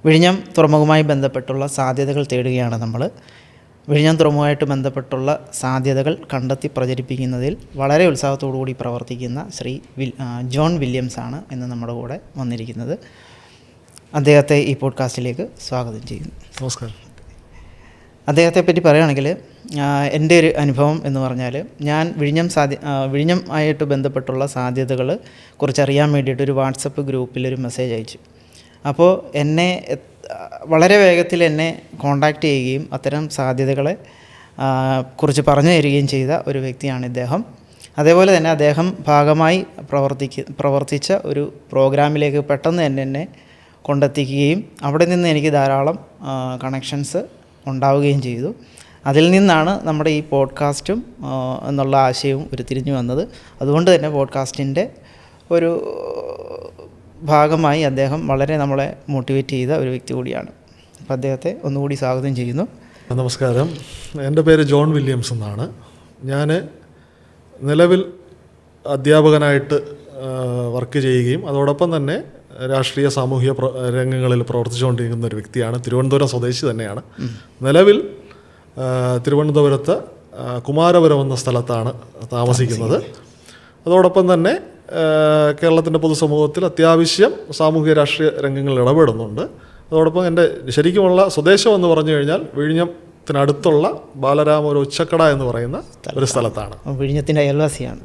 വിഴിഞ്ഞം തുറമുഖവുമായി ബന്ധപ്പെട്ടുള്ള സാധ്യതകൾ തേടുകയാണ് നമ്മൾ. വിഴിഞ്ഞം തുറമുഖമായിട്ട് ബന്ധപ്പെട്ടുള്ള സാധ്യതകൾ കണ്ടെത്തി പ്രചരിപ്പിക്കുന്നതിൽ വളരെ ഉത്സാഹത്തോടുകൂടി പ്രവർത്തിക്കുന്ന ശ്രീ ജോൺ വില്യംസാണ് ഇന്ന് നമ്മുടെ കൂടെ വന്നിരിക്കുന്നത്. അദ്ദേഹത്തെ ഈ പോഡ്കാസ്റ്റിലേക്ക് സ്വാഗതം ചെയ്യുന്നു. നമസ്കാരം. അദ്ദേഹത്തെ പറ്റി പറയുകയാണെങ്കിൽ എൻ്റെ ഒരു അനുഭവം എന്ന് പറഞ്ഞാൽ, ഞാൻ വിഴിഞ്ഞം ആയിട്ട് ബന്ധപ്പെട്ടുള്ള സാധ്യതകൾ കുറിച്ചറിയാൻ വേണ്ടിയിട്ടൊരു വാട്സപ്പ് ഗ്രൂപ്പിലൊരു മെസ്സേജ് അയച്ചു. അപ്പോൾ എന്നെ വളരെ വേഗത്തിൽ എന്നെ കോണ്ടാക്റ്റ് ചെയ്യുകയും അത്തരം സാധ്യതകളെ കുറിച്ച് പറഞ്ഞു തരികയും ചെയ്ത ഒരു വ്യക്തിയാണ് ഇദ്ദേഹം. അതേപോലെ തന്നെ അദ്ദേഹം ഭാഗമായി പ്രവർത്തിച്ച ഒരു പ്രോഗ്രാമിലേക്ക് പെട്ടെന്ന് തന്നെ എന്നെ കൊണ്ടെത്തിക്കുകയും അവിടെ നിന്ന് എനിക്ക് ധാരാളം കണക്ഷൻസ് ഉണ്ടാവുകയും ചെയ്തു. അതിൽ നിന്നാണ് നമ്മുടെ ഈ പോഡ്കാസ്റ്റും എന്നുള്ള ആശയവും ഉരുത്തിരിഞ്ഞു വന്നത്. അതുകൊണ്ട് തന്നെ പോഡ്കാസ്റ്റിൻ്റെ ഒരു ഭാഗമായി അദ്ദേഹം വളരെ നമ്മളെ മോട്ടിവേറ്റ് ചെയ്ത ഒരു വ്യക്തി കൂടിയാണ്. അപ്പോൾ അദ്ദേഹത്തെ ഒന്നുകൂടി സ്വാഗതം ചെയ്യുന്നു. നമസ്കാരം. എൻ്റെ പേര് ജോൺ വില്യംസ് എന്നാണ്. ഞാൻ നിലവിൽ അധ്യാപകനായിട്ട് വർക്ക് ചെയ്യുകയും അതോടൊപ്പം തന്നെ രാഷ്ട്രീയ സാമൂഹിക രംഗങ്ങളിൽ പ്രവർത്തിച്ചുകൊണ്ടിരിക്കുന്ന ഒരു വ്യക്തിയാണ്. തിരുവനന്തപുരം സ്വദേശി തന്നെയാണ്. നിലവിൽ തിരുവനന്തപുരത്ത് കുമാരപുരം എന്ന സ്ഥലത്താണ് താമസിക്കുന്നത്. അതോടൊപ്പം തന്നെ കേരളത്തിൻ്റെ പൊതുസമൂഹത്തിൽ അത്യാവശ്യം സാമൂഹിക രാഷ്ട്രീയ രംഗങ്ങളിൽ ഇടപെടുന്നുണ്ട്. അതോടൊപ്പം എൻ്റെ ശരിക്കുമുള്ള സ്വദേശം എന്ന് പറഞ്ഞു കഴിഞ്ഞാൽ വിഴിഞ്ഞത്തിനടുത്തുള്ള ബാലരാമപുരം ഉച്ചക്കട എന്ന് പറയുന്ന ഒരു സ്ഥലത്താണ്. വിഴിഞ്ഞത്തിൻ്റെ അയൽവാസിയാണ്.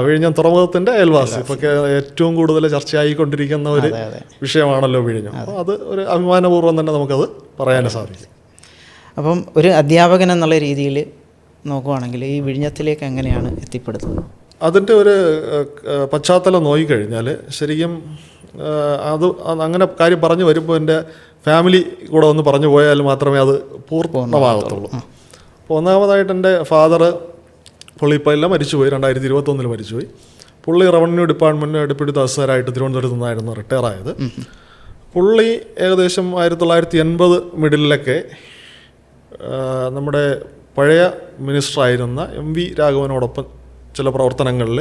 വിഴിഞ്ഞം തുറമുഖത്തിൻ്റെ അയൽവാസി. ഇപ്പോൾ ഏറ്റവും കൂടുതൽ ചർച്ചയായിക്കൊണ്ടിരിക്കുന്ന ഒരു വിഷയമാണല്ലോ വിഴിഞ്ഞം. അപ്പോൾ അത് ഒരു അഭിമാനപൂർവ്വം തന്നെ നമുക്കത് പറയാൻ സാധിക്കും. അപ്പം ഒരു അധ്യാപകൻ എന്നുള്ള രീതിയിൽ നോക്കുവാണെങ്കിൽ ഈ വിഴിഞ്ഞത്തിലേക്ക് എങ്ങനെയാണ് എത്തിപ്പെടുന്നത്? അതിൻ്റെ ഒരു പശ്ചാത്തലം നോക്കിക്കഴിഞ്ഞാൽ ശരിക്കും അത് അങ്ങനെ കാര്യം പറഞ്ഞു വരുമ്പോൾ എൻ്റെ ഫാമിലി കൂടെ ഒന്ന് പറഞ്ഞു പോയാൽ മാത്രമേ അത് പൂർണ്ണമാകത്തുള്ളൂ. അപ്പോൾ ഒന്നാമതായിട്ട് എൻ്റെ ഫാദർ പുള്ളിപ്പല്ല മരിച്ചുപോയി. 2021 മരിച്ചുപോയി. പുള്ളി റവന്യൂ ഡിപ്പാർട്ട്മെൻറ്റ് ഡെപ്യൂട്ടി തഹസിൽദാരായിട്ട് തിരുവനന്തപുരത്ത് നിന്നായിരുന്നു റിട്ടയർ ആയത്. പുള്ളി ഏകദേശം 1980 മിഡിലൊക്കെ നമ്മുടെ പഴയ മിനിസ്റ്ററായിരുന്ന MV രാഘവനോടൊപ്പം ചില പ്രവർത്തനങ്ങളിൽ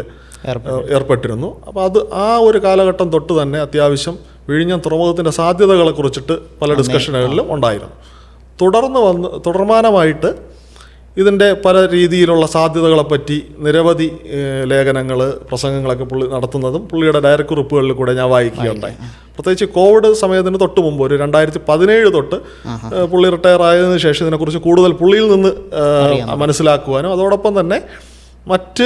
ഏർപ്പെട്ടിരുന്നു. അപ്പോൾ അത് ആ ഒരു കാലഘട്ടം തൊട്ട് തന്നെ അത്യാവശ്യം വിഴിഞ്ഞം തുറമുഖത്തിൻ്റെ സാധ്യതകളെ കുറിച്ചിട്ട് പല ഡിസ്കഷനുകളിലും ഉണ്ടായിരുന്നു. തുടർമാനമായിട്ട് ഇതിൻ്റെ പല രീതിയിലുള്ള സാധ്യതകളെപ്പറ്റി നിരവധി ലേഖനങ്ങൾ, പ്രസംഗങ്ങളൊക്കെ പുള്ളി നടത്തുന്നതും പുള്ളിയുടെ ഡയറി കുറിപ്പുകളിൽ കൂടെ ഞാൻ വായിക്കുകയുണ്ടായി. പ്രത്യേകിച്ച് കോവിഡ് സമയത്തിന് തൊട്ട് മുമ്പ് ഒരു 2017 തൊട്ട് പുള്ളി റിട്ടയർ ആയതിനു ശേഷം ഇതിനെക്കുറിച്ച് കൂടുതൽ പുള്ളിയിൽ നിന്ന് മനസ്സിലാക്കുവാനും അതോടൊപ്പം തന്നെ മറ്റ്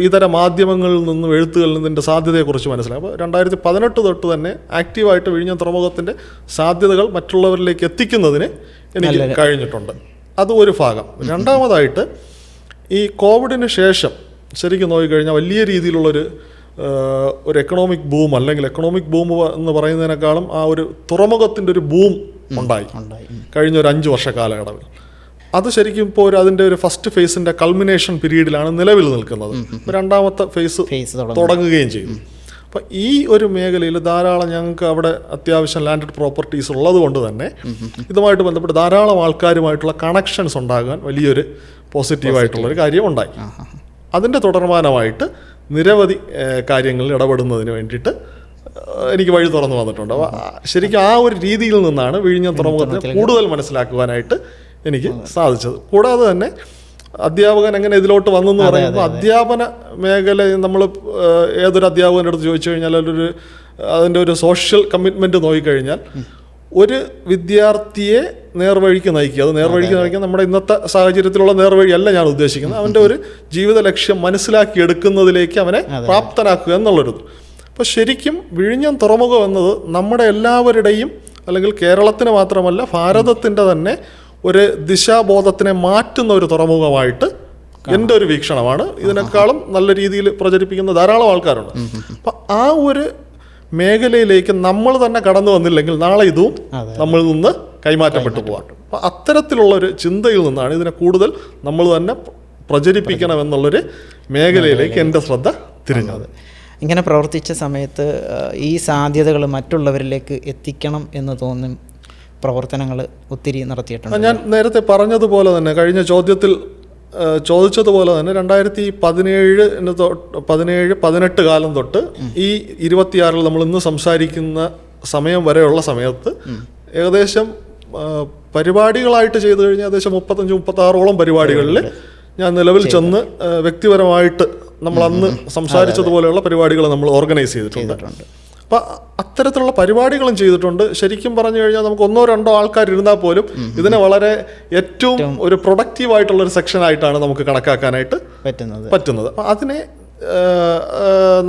ഇതര മാധ്യമങ്ങളിൽ നിന്നും എഴുത്തുകളിൽ നിന്നും ഇതിൻ്റെ സാധ്യതയെക്കുറിച്ച് മനസ്സിലാക്കും. അപ്പോൾ 2018 തൊട്ട് തന്നെ ആക്റ്റീവായിട്ട് വിഴിഞ്ഞം തുറമുഖത്തിൻ്റെ സാധ്യതകൾ മറ്റുള്ളവരിലേക്ക് എത്തിക്കുന്നതിന് എനിക്ക് കഴിഞ്ഞിട്ടുണ്ട്. അത് ഒരു ഭാഗം. രണ്ടാമതായിട്ട് ഈ കോവിഡിന് ശേഷം ശരിക്കും നോക്കിക്കഴിഞ്ഞാൽ വലിയ രീതിയിലുള്ളൊരു എക്കണോമിക് ബൂം, അല്ലെങ്കിൽ എക്കണോമിക് ബൂം എന്ന് പറയുന്നതിനേക്കാളും ആ ഒരു തുറമുഖത്തിൻ്റെ ഒരു ബൂം ഉണ്ടായി കഴിഞ്ഞ ഒരു 5 വർഷ കാലയളവിൽ. അത് ശരിക്കും ഇപ്പോൾ അതിൻ്റെ ഒരു ഫസ്റ്റ് ഫേസിൻ്റെ കൾമിനേഷൻ പീരീഡിലാണ് നിലവിൽ നിൽക്കുന്നത്. രണ്ടാമത്തെ ഫേസ് തുടങ്ങുകയും ചെയ്തു. അപ്പോൾ ഈ ഒരു മേഖലയിൽ ധാരാളം ഞങ്ങൾക്ക് അവിടെ അത്യാവശ്യം ലാൻഡഡ് പ്രോപ്പർട്ടീസ് ഉള്ളത് കൊണ്ട് തന്നെ ഇതുമായിട്ട് ബന്ധപ്പെട്ട് ധാരാളം ആൾക്കാരുമായിട്ടുള്ള കണക്ഷൻസ് ഉണ്ടാകാൻ വലിയൊരു പോസിറ്റീവായിട്ടുള്ളൊരു കാര്യം ഉണ്ടായി. അതിൻ്റെ തുടർമാനമായിട്ട് നിരവധി കാര്യങ്ങളിൽ ഇടപെടുന്നതിന് വേണ്ടിയിട്ട് എനിക്ക് വഴി തുറന്നു വന്നിട്ടുണ്ട്. അപ്പോൾ ശരിക്കും ആ ഒരു രീതിയിൽ നിന്നാണ് വിഴിഞ്ഞം തുറമുഖത്തെ കൂടുതൽ മനസ്സിലാക്കുവാനായിട്ട് എനിക്ക് സാധിച്ചത്. കൂടാതെ തന്നെ അധ്യാപകൻ എങ്ങനെ ഇതിലോട്ട് വന്നെന്ന് പറയുമ്പോൾ അധ്യാപന മേഖല നമ്മൾ ഏതൊരു അധ്യാപകൻ്റെ അടുത്ത് ചോദിച്ചു കഴിഞ്ഞാൽ അതിൻ്റെ ഒരു സോഷ്യൽ കമ്മിറ്റ്മെൻറ്റ് നോക്കിക്കഴിഞ്ഞാൽ ഒരു വിദ്യാർത്ഥിയെ നേർവഴിക്ക് നയിക്കുക. അത് നേർവഴിക്ക് നയിക്കാൻ നമ്മുടെ ഇന്നത്തെ സാഹചര്യത്തിലുള്ള നേർവഴിയല്ല ഞാൻ ഉദ്ദേശിക്കുന്നത്. അവൻ്റെ ഒരു ജീവിത ലക്ഷ്യം മനസ്സിലാക്കിയെടുക്കുന്നതിലേക്ക് അവനെ പ്രാപ്തനാക്കുക എന്നുള്ളൊരു. അപ്പോൾ ശരിക്കും വിഴിഞ്ഞം തുറമുഖം എന്നത് നമ്മുടെ എല്ലാവരുടെയും, അല്ലെങ്കിൽ കേരളത്തിന് മാത്രമല്ല ഭാരതത്തിൻ്റെ തന്നെ ഒരു ദിശാബോധത്തിനെ മാറ്റുന്ന ഒരു തുറമുഖമായിട്ട് എൻ്റെ ഒരു വീക്ഷണമാണ്. ഇതിനേക്കാളും നല്ല രീതിയിൽ പ്രചരിപ്പിക്കുന്ന ധാരാളം ആൾക്കാരുണ്ട്. അപ്പം ആ ഒരു മേഖലയിലേക്ക് നമ്മൾ തന്നെ കടന്നു വന്നില്ലെങ്കിൽ നാളെ ഇതും നമ്മളിൽ നിന്ന് കൈമാറ്റപ്പെട്ടു പോകാം. അപ്പം അത്തരത്തിലുള്ളൊരു ചിന്തയിൽ നിന്നാണ് ഇതിനെ കൂടുതൽ നമ്മൾ തന്നെ പ്രചരിപ്പിക്കണമെന്നുള്ളൊരു മേഖലയിലേക്ക് എൻ്റെ ശ്രദ്ധ തിരിഞ്ഞത്. ഇങ്ങനെ പ്രവർത്തിച്ച സമയത്ത് ഈ സാധ്യതകൾ മറ്റുള്ളവരിലേക്ക് എത്തിക്കണം എന്ന് തോന്നും പ്രവർത്തനങ്ങൾ ഒത്തിരി നടത്തിയിട്ടുണ്ട്. ഞാൻ നേരത്തെ പറഞ്ഞതുപോലെ തന്നെ കഴിഞ്ഞ ചോദ്യത്തിൽ ചോദിച്ചതുപോലെ തന്നെ 2017-18 കാലം തൊട്ട് ഈ 26 നമ്മൾ ഇന്ന് സംസാരിക്കുന്ന സമയം വരെയുള്ള സമയത്ത് ഏകദേശം പരിപാടികളായിട്ട് ചെയ്തു കഴിഞ്ഞാൽ ഏകദേശം 35-36ഓളം പരിപാടികളിൽ ഞാൻ നിലവിൽ ചെന്ന് വ്യക്തിപരമായിട്ട് നമ്മൾ അന്ന് സംസാരിച്ചതുപോലെയുള്ള പരിപാടികൾ നമ്മൾ ഓർഗനൈസ് ചെയ്തിട്ടുണ്ട്. അപ്പം അത്തരത്തിലുള്ള പരിപാടികളും ചെയ്തിട്ടുണ്ട്. ശരിക്കും പറഞ്ഞു കഴിഞ്ഞാൽ നമുക്ക് 1-2 ആൾക്കാർ ഇരുന്നാൽ പോലും ഇതിനെ വളരെ ഏറ്റവും ഒരു പ്രൊഡക്റ്റീവായിട്ടുള്ള ഒരു സെക്ഷനായിട്ടാണ് നമുക്ക് കണക്കാക്കാനായിട്ട് പറ്റുന്നത്. അപ്പം അതിനെ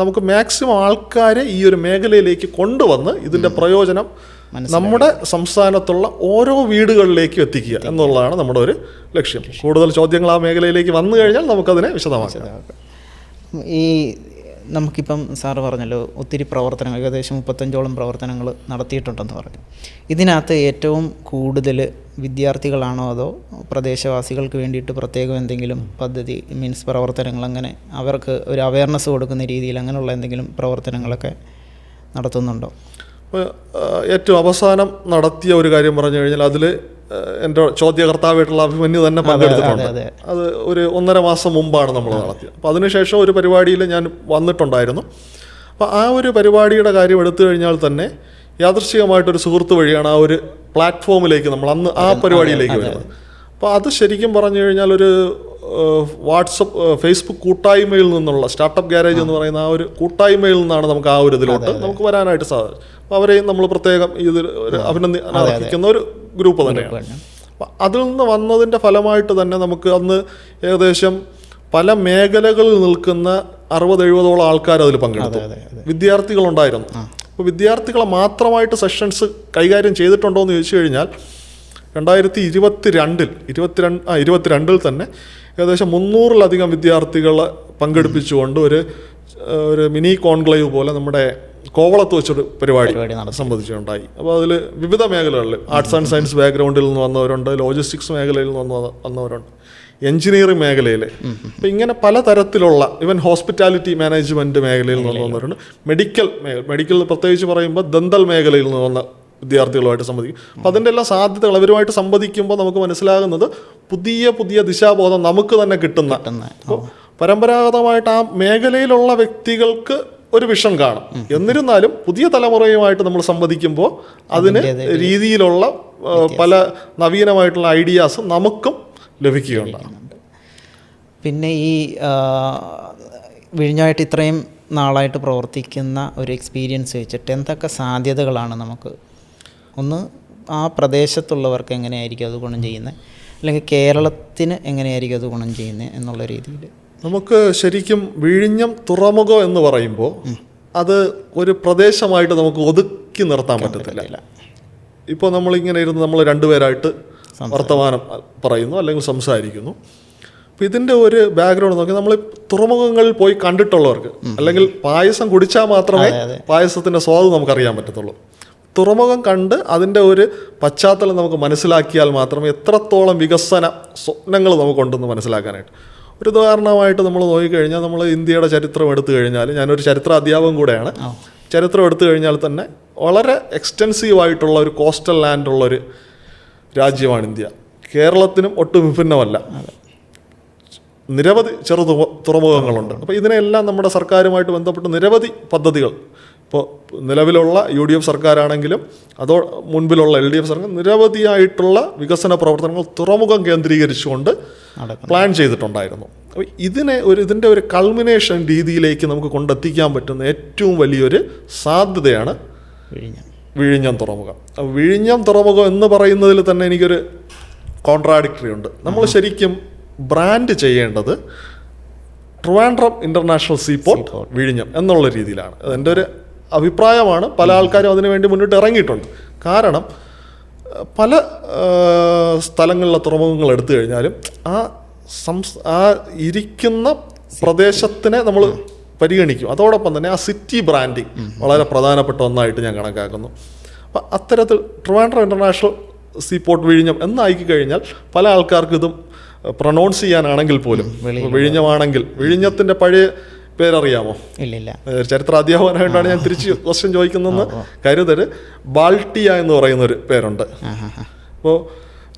നമുക്ക് മാക്സിമം ആൾക്കാരെ ഈ ഒരു മേഖലയിലേക്ക് കൊണ്ടുവന്ന് ഇതിൻ്റെ പ്രയോജനം നമ്മുടെ സംസ്ഥാനത്തുള്ള ഓരോ വീടുകളിലേക്കും എത്തിക്കുക എന്നുള്ളതാണ് നമ്മുടെ ഒരു ലക്ഷ്യം. കൂടുതൽ ചോദ്യങ്ങൾ ആ മേഖലയിലേക്ക് വന്നു കഴിഞ്ഞാൽ നമുക്കതിനെ വിശദമാക്കാം. ഈ നമുക്കിപ്പം സാറ് പറഞ്ഞല്ലോ ഒത്തിരി പ്രവർത്തനങ്ങൾ, ഏകദേശം 35ഓളം പ്രവർത്തനങ്ങൾ നടത്തിയിട്ടുണ്ടെന്ന് പറഞ്ഞു. ഇതിനകത്ത് ഏറ്റവും കൂടുതൽ വിദ്യാർത്ഥികളാണോ അതോ പ്രദേശവാസികൾക്ക് വേണ്ടിയിട്ട് പ്രത്യേകം എന്തെങ്കിലും പദ്ധതി മീൻസ് പ്രവർത്തനങ്ങൾ, അങ്ങനെ അവർക്ക് ഒരു അവയർനെസ് കൊടുക്കുന്ന രീതിയിൽ അങ്ങനെയുള്ള എന്തെങ്കിലും പ്രവർത്തനങ്ങളൊക്കെ നടത്തുന്നുണ്ടോ? ഏറ്റവും അവസാനം നടത്തിയ ഒരു കാര്യം പറഞ്ഞു കഴിഞ്ഞാൽ അതിൽ എൻ്റെ ചോദ്യകർത്താവായിട്ടുള്ള അഭിമന്യു തന്നെ പങ്കെടുത്തിട്ടുണ്ട്. അത് ഒരു 1.5 മാസം മുമ്പാണ് നമ്മൾ നടത്തിയത്. അപ്പോൾ അതിനുശേഷം ഒരു പരിപാടിയിൽ ഞാൻ വന്നിട്ടുണ്ടായിരുന്നു. അപ്പോൾ ആ ഒരു പരിപാടിയുടെ കാര്യം എടുത്തു കഴിഞ്ഞാൽ തന്നെ യാദൃശ്ചികമായിട്ടൊരു സുഹൃത്ത് വഴിയാണ് ആ ഒരു പ്ലാറ്റ്ഫോമിലേക്ക് നമ്മൾ അന്ന് ആ പരിപാടിയിലേക്ക് വരുന്നത്. അപ്പോൾ അത് ശരിക്കും പറഞ്ഞു കഴിഞ്ഞാൽ ഒരു ഫേസ്ബുക്ക് കൂട്ടായ്മയിൽ നിന്നുള്ള സ്റ്റാർട്ടപ്പ് ഗ്യാരേജ് എന്ന് പറയുന്ന ആ ഒരു കൂട്ടായ്മയിൽ നിന്നാണ് നമുക്ക് ആ ഒരു ഇതിലോട്ട് നമുക്ക് വരാനായിട്ട് സാധിക്കും. അപ്പോൾ അവരെയും നമ്മൾ പ്രത്യേകം ഇതിൽ ഒരു അഭിനന്ദിക്കുന്ന ഒരു ഗ്രൂപ്പ് തന്നെയാണ്. അപ്പം അതിൽ നിന്ന് വന്നതിൻ്റെ ഫലമായിട്ട് തന്നെ നമുക്ക് അന്ന് ഏകദേശം പല മേഖലകളിൽ നിൽക്കുന്ന 60-70ഓളം ആൾക്കാർ അതിൽ പങ്കെടുത്തു. വിദ്യാർത്ഥികളുണ്ടായിരുന്നു. അപ്പോൾ വിദ്യാർത്ഥികളെ മാത്രമായിട്ട് സെഷൻസ് കൈകാര്യം ചെയ്തിട്ടുണ്ടോ എന്ന് ചോദിച്ചു കഴിഞ്ഞാൽ 2022 തന്നെ ഏകദേശം 300-ലധികം വിദ്യാർത്ഥികളെ പങ്കെടുപ്പിച്ചുകൊണ്ട് ഒരു മിനി കോൺക്ലേവ് പോലെ നമ്മുടെ കോവളത്ത് വെച്ചൊരു പരിപാടി സംബന്ധിച്ചുണ്ടായി. അപ്പോൾ അതിൽ വിവിധ മേഖലകളിൽ ആർട്സ് ആൻഡ് സയൻസ് ബാക്ക്ഗ്രൗണ്ടിൽ നിന്ന് വന്നവരുണ്ട്, ലോജിസ്റ്റിക്സ് മേഖലയിൽ നിന്ന് വന്നവരുണ്ട്, എഞ്ചിനീയറിംഗ് മേഖലയിൽ, അപ്പോൾ ഇങ്ങനെ പലതരത്തിലുള്ള ഈവൻ ഹോസ്പിറ്റാലിറ്റി മാനേജ്മെൻറ്റ് മേഖലയിൽ നിന്ന് വന്നവരുണ്ട്, മെഡിക്കൽ പ്രത്യേകിച്ച് പറയുമ്പോൾ ദന്തൽ മേഖലയിൽ നിന്ന് വന്ന വിദ്യാർത്ഥികളുമായിട്ട് സംവദിക്കും. അപ്പോൾ അതിൻ്റെ എല്ലാ സാധ്യതകൾ അവരുമായിട്ട് സംവദിക്കുമ്പോൾ നമുക്ക് മനസ്സിലാകുന്നത് പുതിയ ദിശാബോധം നമുക്ക് തന്നെ കിട്ടുന്ന. അപ്പോൾ പരമ്പരാഗതമായിട്ട് ആ മേഖലയിലുള്ള വ്യക്തികൾക്ക് ഒരു വിഷൻ കാണും. എന്നിരുന്നാലും പുതിയ തലമുറയുമായിട്ട് നമ്മൾ സംവദിക്കുമ്പോൾ അതിന് രീതിയിലുള്ള പല നവീനമായിട്ടുള്ള ഐഡിയാസ് നമുക്കും ലഭിക്കുകയുണ്ടാകും. പിന്നെ ഈ വിഴിഞ്ഞമായിട്ട് ഇത്രയും നാളായിട്ട് പ്രവർത്തിക്കുന്ന ഒരു എക്സ്പീരിയൻസ് വെച്ചിട്ട് എന്തൊക്കെ സാധ്യതകളാണ് നമുക്ക്, ഒന്ന് ആ പ്രദേശത്തുള്ളവർക്ക് എങ്ങനെയായിരിക്കും അത് ഗുണം ചെയ്യുന്നത്, അല്ലെങ്കിൽ കേരളത്തിന് എങ്ങനെയായിരിക്കും അത് ഗുണം ചെയ്യുന്നത് എന്നുള്ള രീതിയിൽ? നമുക്ക് ശരിക്കും വിഴിഞ്ഞം തുറമുഖം എന്ന് പറയുമ്പോൾ അത് ഒരു പ്രദേശമായിട്ട് നമുക്ക് ഒതുക്കി നിർത്താൻ പറ്റത്തില്ല. ഇപ്പോൾ നമ്മളിങ്ങനെ ഇരുന്ന് നമ്മൾ 2 പേരായിട്ട് വർത്തമാനം പറയുന്നു അല്ലെങ്കിൽ സംസാരിക്കുന്നു. അപ്പോൾ ഇതിൻ്റെ ഒരു ബാക്ക്ഗ്രൗണ്ട് നോക്കി നമ്മൾ തുറമുഖങ്ങളിൽ പോയി കണ്ടിട്ടുള്ളവർക്ക്, അല്ലെങ്കിൽ പായസം കുടിച്ചാൽ മാത്രമേ പായസത്തിൻ്റെ സ്വാദ് നമുക്കറിയാൻ പറ്റത്തുള്ളൂ. തുറമുഖം കണ്ട് അതിൻ്റെ ഒരു പശ്ചാത്തലം നമുക്ക് മനസ്സിലാക്കിയാൽ മാത്രമേ എത്രത്തോളം വികസന സ്വപ്നങ്ങൾ നമുക്കുണ്ടെന്ന് മനസ്സിലാക്കാനായിട്ട്. ഒരു ഉദാഹരണമായിട്ട് നമ്മൾ നോക്കിക്കഴിഞ്ഞാൽ നമ്മൾ ഇന്ത്യയുടെ ചരിത്രം എടുത്തു കഴിഞ്ഞാൽ, ഞാനൊരു ചരിത്ര അധ്യാപകൻ കൂടെയാണ്, ചരിത്രം എടുത്തു കഴിഞ്ഞാൽ തന്നെ വളരെ എക്സ്റ്റെൻസീവായിട്ടുള്ള ഒരു കോസ്റ്റൽ ലാൻഡുള്ളൊരു രാജ്യമാണ് ഇന്ത്യ. കേരളത്തിനും ഒട്ടും വിഭിന്നമല്ല. നിരവധി തുറമുഖങ്ങളുണ്ട്. അപ്പോൾ ഇതിനെല്ലാം നമ്മുടെ സർക്കാരുമായിട്ട് ബന്ധപ്പെട്ട് നിരവധി പദ്ധതികൾ, ഇപ്പോൾ നിലവിലുള്ള UDF സർക്കാരാണെങ്കിലും അതോ മുൻപിലുള്ള LDF സർക്കാർ നിരവധിയായിട്ടുള്ള വികസന പ്രവർത്തനങ്ങൾ തുറമുഖം കേന്ദ്രീകരിച്ചുകൊണ്ട് പ്ലാൻ ചെയ്തിട്ടുണ്ടായിരുന്നു. അപ്പോൾ ഇതിൻ്റെ ഒരു കൾമിനേഷൻ രീതിയിലേക്ക് നമുക്ക് കൊണ്ടെത്തിക്കാൻ പറ്റുന്ന ഏറ്റവും വലിയൊരു സാധ്യതയാണ് വിഴിഞ്ഞം തുറമുഖം. വിഴിഞ്ഞം തുറമുഖം എന്ന് പറയുന്നതിൽ തന്നെ എനിക്കൊരു കോൺട്രാഡിക്ടറി ഉണ്ട്. നമ്മൾ ശരിക്കും ബ്രാൻഡ് ചെയ്യേണ്ടത് ട്രിവാൻഡ്രം ഇൻ്റർനാഷണൽ സീപോർട്ട് വിഴിഞ്ഞം എന്നുള്ള രീതിയിലാണ്. അതെൻ്റെ ഒരു അഭിപ്രായമാണ്. പല ആൾക്കാരും അതിനുവേണ്ടി മുന്നിട്ട് ഇറങ്ങിയിട്ടുണ്ട്. കാരണം പല സ്ഥലങ്ങളിലെ തുറമുഖങ്ങൾ എടുത്തു കഴിഞ്ഞാലും ആ ഇരിക്കുന്ന പ്രദേശത്തിനെ നമ്മൾ പരിഗണിക്കും. അതോടൊപ്പം തന്നെ ആ സിറ്റി ബ്രാൻഡിങ് വളരെ പ്രധാനപ്പെട്ട ഒന്നായിട്ട് ഞാൻ കണക്കാക്കുന്നു. അപ്പം അത്തരത്തിൽ ട്രിവാൻഡ്രം ഇൻ്റർനാഷണൽ സീപോർട്ട് വിഴിഞ്ഞം എന്നാക്കി കഴിഞ്ഞാൽ പല ആൾക്കാർക്കും ഇതും പ്രൊനൗൺസ് ചെയ്യാനാണെങ്കിൽ പോലും, വിഴിഞ്ഞമാണെങ്കിൽ വിഴിഞ്ഞത്തിൻ്റെ പഴയ പേരറിയാമോ? ഇല്ല. ചരിത്ര അധ്യാപകനായിട്ടാണ് ഞാൻ തിരിച്ച് ക്വസ്റ്റ്യൻ ചോദിക്കുന്നതെന്ന് കരുതരുത്. ബാൾട്ടിയ എന്ന് പറയുന്നൊരു പേരുണ്ട്. അപ്പോൾ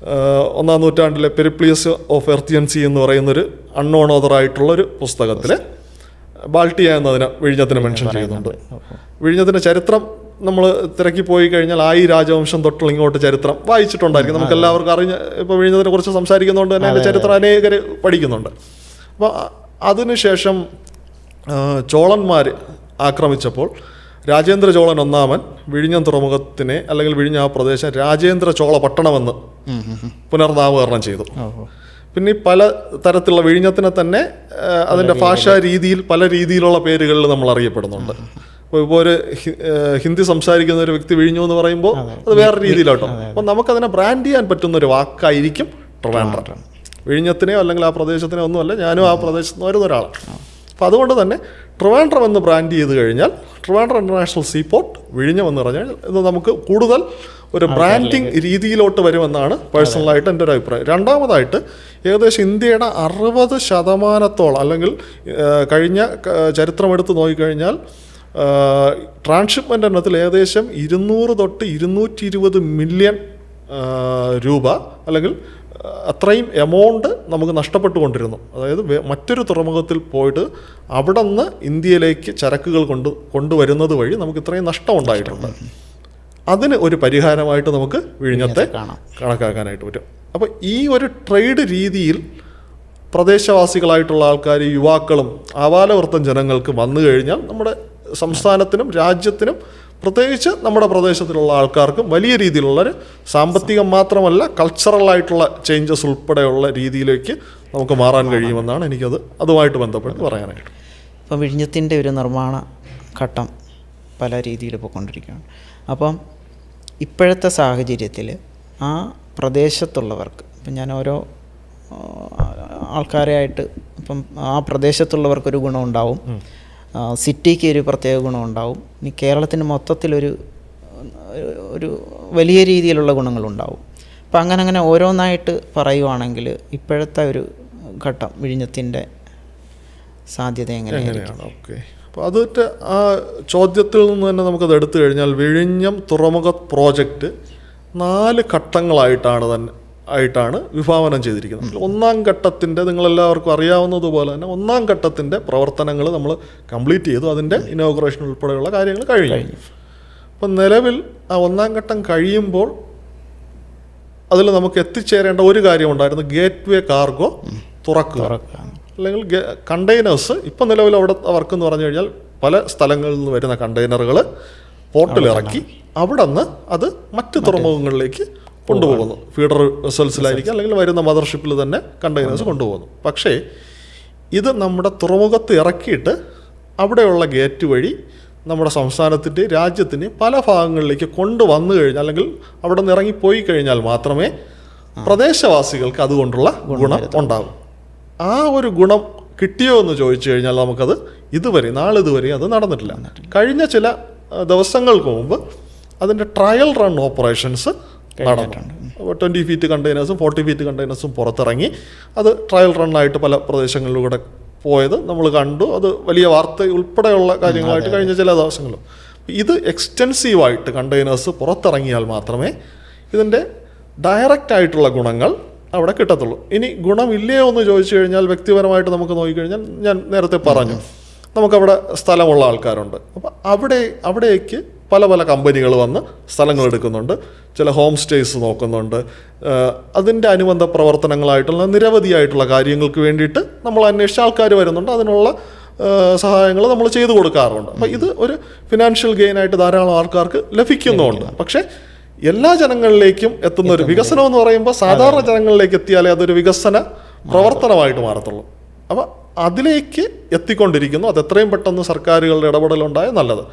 1-ാം നൂറ്റാണ്ടിലെ പെരിപ്ലിയസ് ഓഫ് എർത്തിയൻ സീ എന്ന് പറയുന്നൊരു അൺനോൺ ഓതറായിട്ടുള്ളൊരു പുസ്തകത്തിൽ ബാൾട്ടിയ എന്നതിനെ വിഴിഞ്ഞത്തിന് മെൻഷൻ ചെയ്യുന്നുണ്ട്. വിഴിഞ്ഞത്തിൻ്റെ ചരിത്രം നമ്മൾ തിരക്കി പോയി കഴിഞ്ഞാൽ ആയി രാജവംശം തൊട്ടുള്ള ഇങ്ങോട്ട് ചരിത്രം വായിച്ചിട്ടുണ്ടായിരിക്കും. നമുക്ക് എല്ലാവർക്കും ഇപ്പോൾ വിഴിഞ്ഞതിനെ കുറിച്ച് സംസാരിക്കുന്നതുകൊണ്ട് തന്നെ അതിൻ്റെ ചരിത്രം അനേകർ പഠിക്കുന്നുണ്ട്. അപ്പോൾ അതിനുശേഷം ചോളന്മാർ ആക്രമിച്ചപ്പോൾ രാജേന്ദ്ര ചോളൻ ഒന്നാമൻ വിഴിഞ്ഞം തുറമുഖത്തിനെ അല്ലെങ്കിൽ വിഴിഞ്ഞ ആ പ്രദേശം രാജേന്ദ്ര ചോള പട്ടണമെന്ന് പുനർനാമകരണം ചെയ്തു. പിന്നെ പല തരത്തിലുള്ള വിഴിഞ്ഞത്തിനെ തന്നെ അതിൻ്റെ ഭാഷാ രീതിയിൽ പല രീതിയിലുള്ള പേരുകളിൽ നമ്മൾ അറിയപ്പെടുന്നുണ്ട്. ഇപ്പോൾ ഒരു ഹിന്ദി സംസാരിക്കുന്ന ഒരു വ്യക്തി വിഴിഞ്ഞു എന്ന് പറയുമ്പോൾ അത് വേറെ രീതിയിലാട്ടോ. അപ്പോൾ നമുക്കതിനെ ബ്രാൻഡ് ചെയ്യാൻ പറ്റുന്ന ഒരു വാക്കായിരിക്കും ട്രിവാൻഡ്രം. വിഴിഞ്ഞത്തിനെയോ അല്ലെങ്കിൽ ആ പ്രദേശത്തിനോ ഒന്നുമല്ല, ഞാനും ആ പ്രദേശത്ത് നിന്ന് വരുന്ന ഒരാളാണ്. അപ്പോൾ അതുകൊണ്ട് തന്നെ ട്രിവാൻഡ്രം എന്ന് ബ്രാൻഡ് ചെയ്ത് കഴിഞ്ഞാൽ ട്രിവാൻഡ്രം ഇൻ്റർനാഷണൽ സീപോർട്ട് വിഴിഞ്ഞം എന്ന് പറഞ്ഞാൽ ഇത് നമുക്ക് കൂടുതൽ ഒരു ബ്രാൻഡിങ് രീതിയിലോട്ട് വരുമെന്നാണ് പേഴ്സണലായിട്ട് എൻ്റെ ഒരു അഭിപ്രായം. രണ്ടാമതായിട്ട് ഏകദേശം ഇന്ത്യയുടെ 60% അല്ലെങ്കിൽ കഴിഞ്ഞ ചരിത്രമെടുത്ത് നോക്കിക്കഴിഞ്ഞാൽ ട്രാൻസ്ഷിപ്മെൻ്റ് എണ്ണത്തിൽ ഏകദേശം 200 തൊട്ട് 220 മില്യൺ രൂപ അല്ലെങ്കിൽ അത്രയും എമൗണ്ട് നമുക്ക് നഷ്ടപ്പെട്ടുകൊണ്ടിരുന്നു. അതായത് മറ്റൊരു തുറമുഖത്തിൽ പോയിട്ട് അവിടെ നിന്ന് ഇന്ത്യയിലേക്ക് ചരക്കുകൾ കൊണ്ടുവരുന്നത് വഴി നമുക്ക് ഇത്രയും നഷ്ടം ഉണ്ടായിട്ടുണ്ട്. അതിന് ഒരു പരിഹാരമായിട്ട് നമുക്ക് വിഴിഞ്ഞത്തെ കണക്കാക്കാനായിട്ട് പറ്റും. അപ്പോൾ ഈ ഒരു ട്രേഡ് രീതിയിൽ പ്രദേശവാസികളായിട്ടുള്ള ആൾക്കാർ, യുവാക്കളും ആവാലവൃത്തം ജനങ്ങൾക്ക് വന്നു കഴിഞ്ഞാൽ നമ്മുടെ സംസ്ഥാനത്തിനും രാജ്യത്തിനും പ്രത്യേകിച്ച് നമ്മുടെ പ്രദേശത്തിലുള്ള ആൾക്കാർക്കും വലിയ രീതിയിലുള്ളൊരു സാമ്പത്തികം മാത്രമല്ല കൾച്ചറലായിട്ടുള്ള ചേഞ്ചസ് ഉൾപ്പെടെയുള്ള രീതിയിലേക്ക് നമുക്ക് മാറാൻ കഴിയുമെന്നാണ് അതുമായിട്ട് ബന്ധപ്പെട്ട് പറയാനായിട്ട്. ഇപ്പം വിഴിഞ്ഞത്തിൻ്റെ ഒരു നിർമ്മാണ ഘട്ടം പല രീതിയിൽ പോയിക്കൊണ്ടിരിക്കുകയാണ്. അപ്പം ഇപ്പോഴത്തെ സാഹചര്യത്തിൽ ആ പ്രദേശത്തുള്ളവർക്ക്, ഇപ്പം ഞാൻ ഓരോ ആൾക്കാരെയായിട്ട് ഇപ്പം ആ പ്രദേശത്തുള്ളവർക്കൊരു ഗുണമുണ്ടാവും, സിറ്റിക്ക് ഒരു പ്രത്യേക ഗുണമുണ്ടാവും, ഇനി കേരളത്തിന് മൊത്തത്തിലൊരു വലിയ രീതിയിലുള്ള ഗുണങ്ങളുണ്ടാവും. അപ്പം അങ്ങനെ ഓരോന്നായിട്ട് പറയുവാണെങ്കിൽ ഇപ്പോഴത്തെ ഒരു ഘട്ടം വിഴിഞ്ഞത്തിൻ്റെ സാധ്യത എങ്ങനെയാണ്? ഓക്കെ, അപ്പോൾ അതിൻ്റെ ആ ചോദ്യത്തിൽ നിന്ന് തന്നെ നമുക്കത് എടുത്തു കഴിഞ്ഞാൽ വിഴിഞ്ഞം തുറമുഖ പ്രോജക്റ്റ് 4 ഘട്ടങ്ങളായിട്ടാണ് വിഭാവനം ചെയ്തിരിക്കുന്നത്. ഒന്നാം ഘട്ടത്തിൻ്റെ നിങ്ങളെല്ലാവർക്കും അറിയാവുന്നതുപോലെ തന്നെ ഒന്നാം ഘട്ടത്തിൻ്റെ പ്രവർത്തനങ്ങൾ നമ്മൾ കംപ്ലീറ്റ് ചെയ്തു. അതിൻ്റെ ഇനോഗ്രേഷൻ ഉൾപ്പെടെയുള്ള കാര്യങ്ങൾ കഴിഞ്ഞു. അപ്പം നിലവിൽ ആ ഒന്നാം ഘട്ടം കഴിയുമ്പോൾ അതിൽ നമുക്ക് എത്തിച്ചേരേണ്ട ഒരു കാര്യമുണ്ടായിരുന്നു, ഗേറ്റ് വേ കാർഗോ തുറക്കുക. അല്ലെങ്കിൽ കണ്ടെയ്നേഴ്സ് ഇപ്പം നിലവിൽ അവിടെ വർക്ക് എന്ന് പറഞ്ഞു കഴിഞ്ഞാൽ പല സ്ഥലങ്ങളിൽ നിന്ന് വരുന്ന കണ്ടെയ്നറുകൾ പോർട്ടിലിറക്കി അവിടെ നിന്ന് അത് മറ്റ് തുറമുഖങ്ങളിലേക്ക് കൊണ്ടുപോകുന്നു. ഫീഡർ വെസൽസിലായിരിക്കും അല്ലെങ്കിൽ വരുന്ന മദർഷിപ്പിൽ തന്നെ കണ്ടെയ്നേഴ്സ് കൊണ്ടുപോകുന്നു. പക്ഷേ ഇത് നമ്മുടെ തുറമുഖത്ത് ഇറക്കിയിട്ട് അവിടെയുള്ള ഗേറ്റ് വഴി നമ്മുടെ സംസ്ഥാനത്തിൻ്റെ രാജ്യത്തിൻ്റെ പല ഭാഗങ്ങളിലേക്ക് കൊണ്ടുവന്നു കഴിഞ്ഞാൽ അല്ലെങ്കിൽ അവിടെ നിന്ന് ഇറങ്ങിപ്പോയി കഴിഞ്ഞാൽ മാത്രമേ പ്രദേശവാസികൾക്ക് അതുകൊണ്ടുള്ള ഗുണം ഉണ്ടാകും. ആ ഒരു ഗുണം കിട്ടിയോ എന്ന് ചോദിച്ചു കഴിഞ്ഞാൽ നമുക്കത് നാളിതുവരെ അത് നടന്നിട്ടില്ല. കഴിഞ്ഞ ചില ദിവസങ്ങൾക്ക് മുമ്പ് അതിൻ്റെ ട്രയൽ റൺ ഓപ്പറേഷൻസ് നടന്നിട്ടുണ്ട്. 20 ഫീറ്റ് കണ്ടെയ്നേഴ്സും 40 ഫീറ്റ് കണ്ടെയ്നേഴ്സും പുറത്തിറങ്ങി അത് ട്രയൽ റണ്ണായിട്ട് പല പ്രദേശങ്ങളിലൂടെ പോയത് നമ്മൾ കണ്ടു. അത് വലിയ വാർത്ത ഉൾപ്പെടെയുള്ള കാര്യങ്ങളായിട്ട് കഴിഞ്ഞ ചില ദിവസങ്ങളും. ഇത് എക്സ്റ്റെൻസീവായിട്ട് കണ്ടെയ്നേഴ്സ് പുറത്തിറങ്ങിയാൽ മാത്രമേ ഇതിൻ്റെ ഡയറക്റ്റ് ആയിട്ടുള്ള ഗുണങ്ങൾ അവിടെ കിട്ടത്തുള്ളൂ. ഇനി ഗുണമില്ലയോ എന്ന് ചോദിച്ചു കഴിഞ്ഞാൽ വ്യക്തിപരമായിട്ട് നമുക്ക് നോക്കിക്കഴിഞ്ഞാൽ ഞാൻ നേരത്തെ പറഞ്ഞു നമുക്കവിടെ സ്ഥലമുള്ള ആൾക്കാരുണ്ട്. അപ്പോൾ അവിടേക്ക് പല കമ്പനികൾ വന്ന് സ്ഥലങ്ങൾ എടുക്കുന്നുണ്ട്, ചില ഹോം സ്റ്റേസ് നോക്കുന്നുണ്ട്. അതിൻ്റെ അനുബന്ധ പ്രവർത്തനങ്ങളായിട്ടുള്ള നിരവധിയായിട്ടുള്ള കാര്യങ്ങൾക്ക് വേണ്ടിയിട്ട് നമ്മൾ അന്വേഷിച്ച ആൾക്കാർ വരുന്നുണ്ട്. അതിനുള്ള സഹായങ്ങൾ നമ്മൾ ചെയ്തു കൊടുക്കാറുണ്ട്. അപ്പോൾ ഇത് ഒരു ഫിനാൻഷ്യൽ ഗെയിനായിട്ട് ധാരാളം ആൾക്കാർക്ക് ലഭിക്കുന്നുമുണ്ട്. പക്ഷേ എല്ലാ ജനങ്ങളിലേക്കും എത്തുന്ന ഒരു വികസനം എന്ന് പറയുമ്പോൾ സാധാരണ ജനങ്ങളിലേക്ക് എത്തിയാലേ അതൊരു വികസന പ്രവർത്തനമായിട്ട് മാറത്തുള്ളൂ. അപ്പോൾ അതിലേക്ക് എത്തിക്കൊണ്ടിരിക്കുന്നു. അത് എത്രയും പെട്ടെന്ന് സർക്കാരുകളുടെ ഇടപെടലുണ്ടായ നല്ലത്.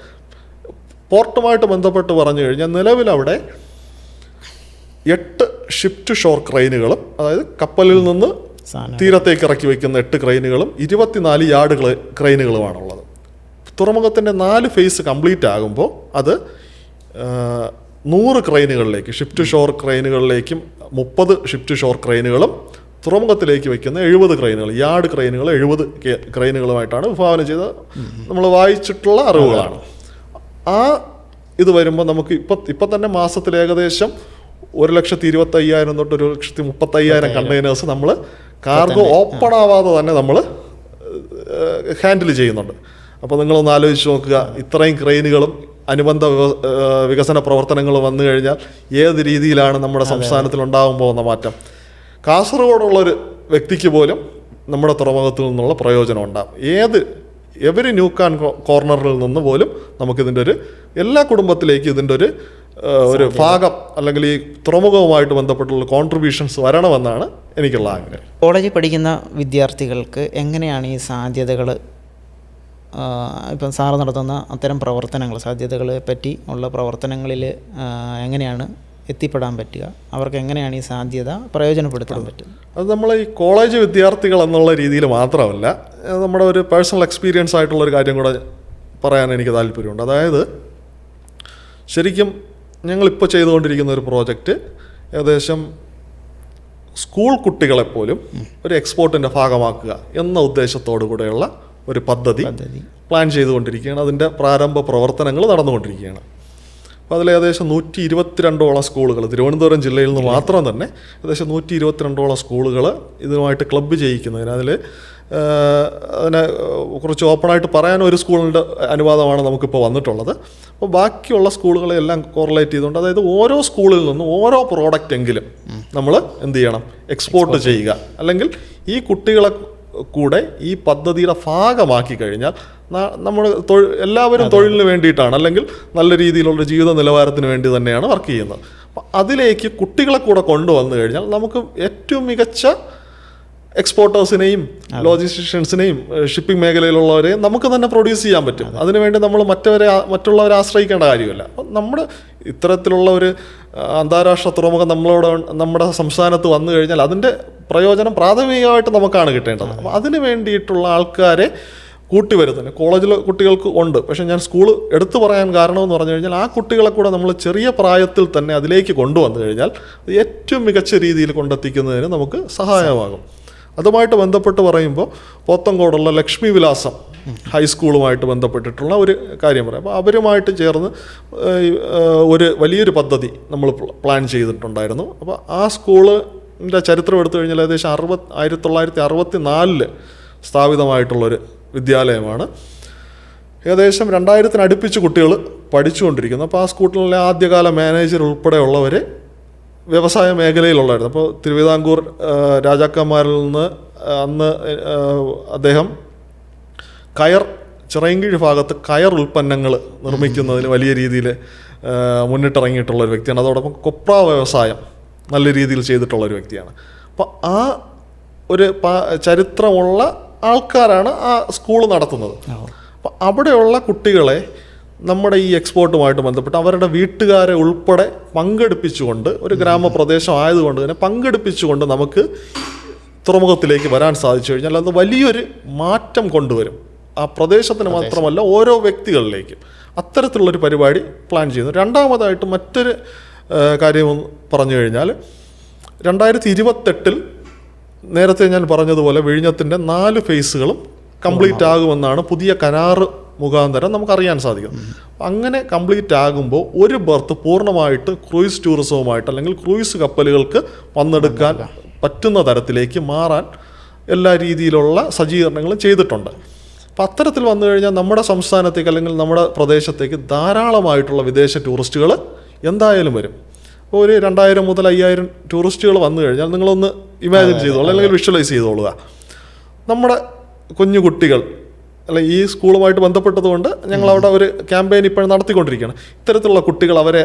പോർട്ടുമായിട്ട് ബന്ധപ്പെട്ട് പറഞ്ഞു കഴിഞ്ഞാൽ നിലവിലവിടെ 8 ഷിപ്പ് ടു ഷോർ ക്രെയിനുകളും, അതായത് കപ്പലിൽ നിന്ന് തീരത്തേക്ക് ഇറക്കി വയ്ക്കുന്ന 8 ക്രെയിനുകളും 24 യാർഡ് ക്രെയിനുകളുമാണുള്ളത്. തുറമുഖത്തിൻ്റെ 4 ഫേസ് കംപ്ലീറ്റ് ആകുമ്പോൾ അത് 100 ക്രെയിനുകളിലേക്ക്, ഷിപ്പ് ടു ഷോർ ക്രെയിനുകളിലേക്കും 30 ഷിപ്പ് ടു ഷോർ ക്രെയിനുകളും തുറമുഖത്തിലേക്ക് വയ്ക്കുന്ന 70 ക്രെയിനുകൾ, യാർഡ് ക്രെയിനുകൾ 70 ക്രെയിനുകളുമായിട്ടാണ് വിഭാവനം ചെയ്ത് നമ്മൾ വായിച്ചിട്ടുള്ള അറിവുകളാണ്. ആ ഇത് വരുമ്പോൾ നമുക്ക് ഇപ്പം തന്നെ മാസത്തിൽ ഏകദേശം 1,25,000 തൊട്ട് 1,35,000 കണ്ടെയ്നേഴ്സ് നമ്മൾ കാർഗോ ഓപ്പൺ ആവാതെ തന്നെ നമ്മൾ ഹാൻഡിൽ ചെയ്യുന്നുണ്ട്. അപ്പോൾ നിങ്ങളൊന്ന് ആലോചിച്ച് നോക്കുക, ഇത്രയും ക്രെയിനുകളും അനുബന്ധ വികസന പ്രവർത്തനങ്ങൾ വന്നു കഴിഞ്ഞാൽ ഏത് രീതിയിലാണ് നമ്മുടെ സംസ്ഥാനത്തിൽ ഉണ്ടാകാൻ പോകുന്ന മാറ്റം. കാസർഗോഡുള്ളൊരു വ്യക്തിക്ക് പോലും നമ്മുടെ തുറമുഖത്തിൽ നിന്നുള്ള പ്രയോജനം ഉണ്ടാകും. എവരി ന്യൂക്ക് ആൻഡ് കോർണറിൽ നിന്ന് പോലും നമുക്കിതിൻ്റെ എല്ലാ കുടുംബത്തിലേക്കും ഇതിൻ്റെ ഒരു ഭാഗം അല്ലെങ്കിൽ ഈ തുറമുഖവുമായിട്ട് ബന്ധപ്പെട്ടുള്ള കോൺട്രിബ്യൂഷൻസ് വരണമെന്നാണ് എനിക്കുള്ള ആഗ്രഹം. കോളേജിൽ പഠിക്കുന്ന വിദ്യാർത്ഥികൾക്ക് എങ്ങനെയാണ് ഈ സാധ്യതകൾ, ഇപ്പം സാറ് നടത്തുന്ന അത്തരം പ്രവർത്തനങ്ങൾ, സാധ്യതകളെ പറ്റി ഉള്ള പ്രവർത്തനങ്ങളിൽ എങ്ങനെയാണ് എത്തിപ്പെടാൻ പറ്റുക? അവർക്ക് എങ്ങനെയാണ് ഈ സാധ്യത പ്രയോജനപ്പെടുത്താൻ പറ്റുക? അത് നമ്മൾ ഈ കോളേജ് വിദ്യാർത്ഥികൾ എന്നുള്ള രീതിയിൽ മാത്രമല്ല, നമ്മുടെ ഒരു പേഴ്സണൽ എക്സ്പീരിയൻസ് ആയിട്ടുള്ളൊരു കാര്യം കൂടെ പറയാൻ എനിക്ക് താല്പര്യമുണ്ട്. അതായത് ശരിക്കും ഞങ്ങളിപ്പോൾ ചെയ്തുകൊണ്ടിരിക്കുന്ന ഒരു പ്രോജക്റ്റ് ഏകദേശം സ്കൂൾ കുട്ടികളെപ്പോലും ഒരു എക്സ്പോർട്ടിൻ്റെ ഭാഗമാക്കുക എന്ന ഉദ്ദേശത്തോടു കൂടെയുള്ള ഒരു പദ്ധതി പ്ലാൻ ചെയ്തുകൊണ്ടിരിക്കുകയാണ്. അതിൻ്റെ പ്രാരംഭ പ്രവർത്തനങ്ങൾ നടന്നുകൊണ്ടിരിക്കുകയാണ്. അപ്പോൾ അതിൽ ഏകദേശം 122ഓളം സ്കൂളുകൾ, തിരുവനന്തപുരം ജില്ലയിൽ നിന്ന് മാത്രം തന്നെ ഏകദേശം 122ഓളം സ്കൂളുകൾ ഇതുമായിട്ട് ക്ലബ്ബ് ചെയ്യിക്കുന്നതിന് അതിനെ കുറിച്ച് ഓപ്പണായിട്ട് പറയാൻ ഒരു സ്കൂളിൻ്റെ അനുവാദമാണ് നമുക്കിപ്പോൾ വന്നിട്ടുള്ളത്. അപ്പോൾ ബാക്കിയുള്ള സ്കൂളുകളെല്ലാം കോറിലേറ്റ് ചെയ്തുകൊണ്ട്, അതായത് ഓരോ സ്കൂളിൽ നിന്നും ഓരോ പ്രോഡക്റ്റ് എങ്കിലും നമ്മൾ എന്ത് ചെയ്യണം, എക്സ്പോർട്ട് ചെയ്യുക. അല്ലെങ്കിൽ ഈ കുട്ടികളെ കൂടെ ഈ പദ്ധതിയുടെ ഭാഗമാക്കി കഴിഞ്ഞാൽ നമ്മൾ എല്ലാവരും തൊഴിലിന് വേണ്ടിയിട്ടാണ്, അല്ലെങ്കിൽ നല്ല രീതിയിലുള്ള ജീവിത നിലവാരത്തിന് വേണ്ടി തന്നെയാണ് വർക്ക് ചെയ്യുന്നത്. അപ്പം അതിലേക്ക് കുട്ടികളെ കൂടെ കൊണ്ടുവന്നു കഴിഞ്ഞാൽ നമുക്ക് ഏറ്റവും മികച്ച എക്സ്പോർട്ടേഴ്സിനെയും ലോജിസ്റ്റിഷ്യൻസിനെയും ഷിപ്പിംഗ് മേഖലയിലുള്ളവരെയും നമുക്ക് തന്നെ പ്രൊഡ്യൂസ് ചെയ്യാൻ പറ്റും. അതിനുവേണ്ടി നമ്മൾ മറ്റുള്ളവരെ ആശ്രയിക്കേണ്ട കാര്യമില്ല. അപ്പം നമ്മുടെ ഇത്തരത്തിലുള്ള ഒരു അന്താരാഷ്ട്ര തുറമുഖം നമ്മുടെ സംസ്ഥാനത്ത് വന്നു കഴിഞ്ഞാൽ അതിൻ്റെ പ്രയോജനം പ്രാഥമികമായിട്ട് നമുക്കാണ് കിട്ടേണ്ടത്. അപ്പം അതിന് വേണ്ടിയിട്ടുള്ള ആൾക്കാരെ കൂട്ടിവരുന്നത് കോളേജിലെ കുട്ടികൾക്ക് ഉണ്ട്. പക്ഷേ ഞാൻ സ്കൂൾ എടുത്തു പറയാൻ കാരണമെന്ന് പറഞ്ഞു കഴിഞ്ഞാൽ ആ കുട്ടികളെ കൂടെ നമ്മൾ ചെറിയ പ്രായത്തിൽ തന്നെ അതിലേക്ക് കൊണ്ടുവന്നു കഴിഞ്ഞാൽ ഏറ്റവും മികച്ച രീതിയിൽ കൊണ്ടെത്തിക്കുന്നതിന് നമുക്ക് സഹായമാകും. അതുമായിട്ട് ബന്ധപ്പെട്ട് പറയുമ്പോൾ പോത്തങ്കോടുള്ള ലക്ഷ്മി വിലാസം ഹൈസ്കൂളുമായിട്ട് ബന്ധപ്പെട്ടിട്ടുള്ള ഒരു കാര്യം പറയാം. അപ്പോൾ അവരുമായിട്ട് ചേർന്ന് ഒരു വലിയൊരു പദ്ധതി നമ്മൾ പ്ലാൻ ചെയ്തിട്ടുണ്ടായിരുന്നു. അപ്പോൾ ആ സ്കൂളിൻ്റെ ചരിത്രം എടുത്തു കഴിഞ്ഞാൽ ഏകദേശം 1964 സ്ഥാപിതമായിട്ടുള്ളൊരു വിദ്യാലയമാണ്. ഏകദേശം 2000 അടുപ്പിച്ച് കുട്ടികൾ പഠിച്ചുകൊണ്ടിരിക്കുന്നു. അപ്പോൾ ആ സ്കൂളിലെ ആദ്യകാല മാനേജർ ഉൾപ്പെടെയുള്ളവർ വ്യവസായ മേഖലയിലുള്ളായിരുന്നു. അപ്പോൾ തിരുവിതാംകൂർ രാജാക്കന്മാരിൽ നിന്ന് അന്ന് അദ്ദേഹം ചിറയൻകീഴ് ഭാഗത്ത് കയർ ഉൽപ്പന്നങ്ങൾ നിർമ്മിക്കുന്നതിന് വലിയ രീതിയിൽ മുന്നിട്ടിറങ്ങിയിട്ടുള്ളൊരു വ്യക്തിയാണ്. അതോടൊപ്പം കൊപ്ര വ്യവസായം നല്ല രീതിയിൽ ചെയ്തിട്ടുള്ളൊരു വ്യക്തിയാണ്. അപ്പോൾ ആ ഒരു ചരിത്രമുള്ള ആൾക്കാരാണ് ആ സ്കൂൾ നടത്തുന്നത്. അപ്പോൾ അവിടെയുള്ള കുട്ടികളെ നമ്മുടെ ഈ എക്സ്പോർട്ടുമായിട്ട് ബന്ധപ്പെട്ട് അവരുടെ വീട്ടുകാരെ ഉൾപ്പെടെ പങ്കെടുപ്പിച്ചുകൊണ്ട്, ഒരു ഗ്രാമപ്രദേശം ആയതുകൊണ്ട് തന്നെ പങ്കെടുപ്പിച്ചുകൊണ്ട് നമുക്ക് തുറമുഖത്തിലേക്ക് വരാൻ സാധിച്ചു കഴിഞ്ഞാൽ അത് വലിയൊരു മാറ്റം കൊണ്ടുവരും. ആ പ്രദേശത്തിന് മാത്രമല്ല ഓരോ വ്യക്തികളിലേക്കും. അത്തരത്തിലുള്ളൊരു പരിപാടി പ്ലാൻ ചെയ്യുന്നു. രണ്ടാമതായിട്ട് മറ്റൊരു കാര്യം പറഞ്ഞു കഴിഞ്ഞാൽ 2028 നേരത്തെ ഞാൻ പറഞ്ഞതുപോലെ വിഴിഞ്ഞത്തിൻ്റെ 4 ഫേസുകളും കംപ്ലീറ്റ് ആകുമെന്നാണ് പുതിയ കരാറ് മുഖാന്തരം നമുക്കറിയാൻ സാധിക്കും. അങ്ങനെ കംപ്ലീറ്റ് ആകുമ്പോൾ ഒരു ബർത്ത് പൂർണ്ണമായിട്ട് ക്രൂയിസ് ടൂറിസവുമായിട്ട് അല്ലെങ്കിൽ ക്രൂയിസ് കപ്പലുകൾക്ക് വന്നെടുക്കാൻ പറ്റുന്ന തരത്തിലേക്ക് മാറാൻ എല്ലാ രീതിയിലുള്ള സജ്ജീകരണങ്ങളും ചെയ്തിട്ടുണ്ട്. അപ്പം അത്തരത്തിൽ വന്നു കഴിഞ്ഞാൽ നമ്മുടെ സംസ്ഥാനത്തേക്ക് അല്ലെങ്കിൽ നമ്മുടെ പ്രദേശത്തേക്ക് ധാരാളമായിട്ടുള്ള വിദേശ ടൂറിസ്റ്റുകൾ എന്തായാലും വരും. അപ്പോൾ ഒരു 2000 മുതൽ 5000 ടൂറിസ്റ്റുകൾ വന്നു കഴിഞ്ഞാൽ നിങ്ങളൊന്ന് ഇമാജിൻ ചെയ്തോളൂ, അല്ലെങ്കിൽ വിഷ്വലൈസ് ചെയ്തോളുക. നമ്മുടെ കുഞ്ഞു കുട്ടികൾ അല്ല, ഈ സ്കൂളുമായിട്ട് ബന്ധപ്പെട്ടതുകൊണ്ട് ഞങ്ങളവിടെ ഒരു ക്യാമ്പയിൻ ഇപ്പോഴും നടത്തിക്കൊണ്ടിരിക്കുകയാണ്. ഇത്തരത്തിലുള്ള കുട്ടികൾ അവരെ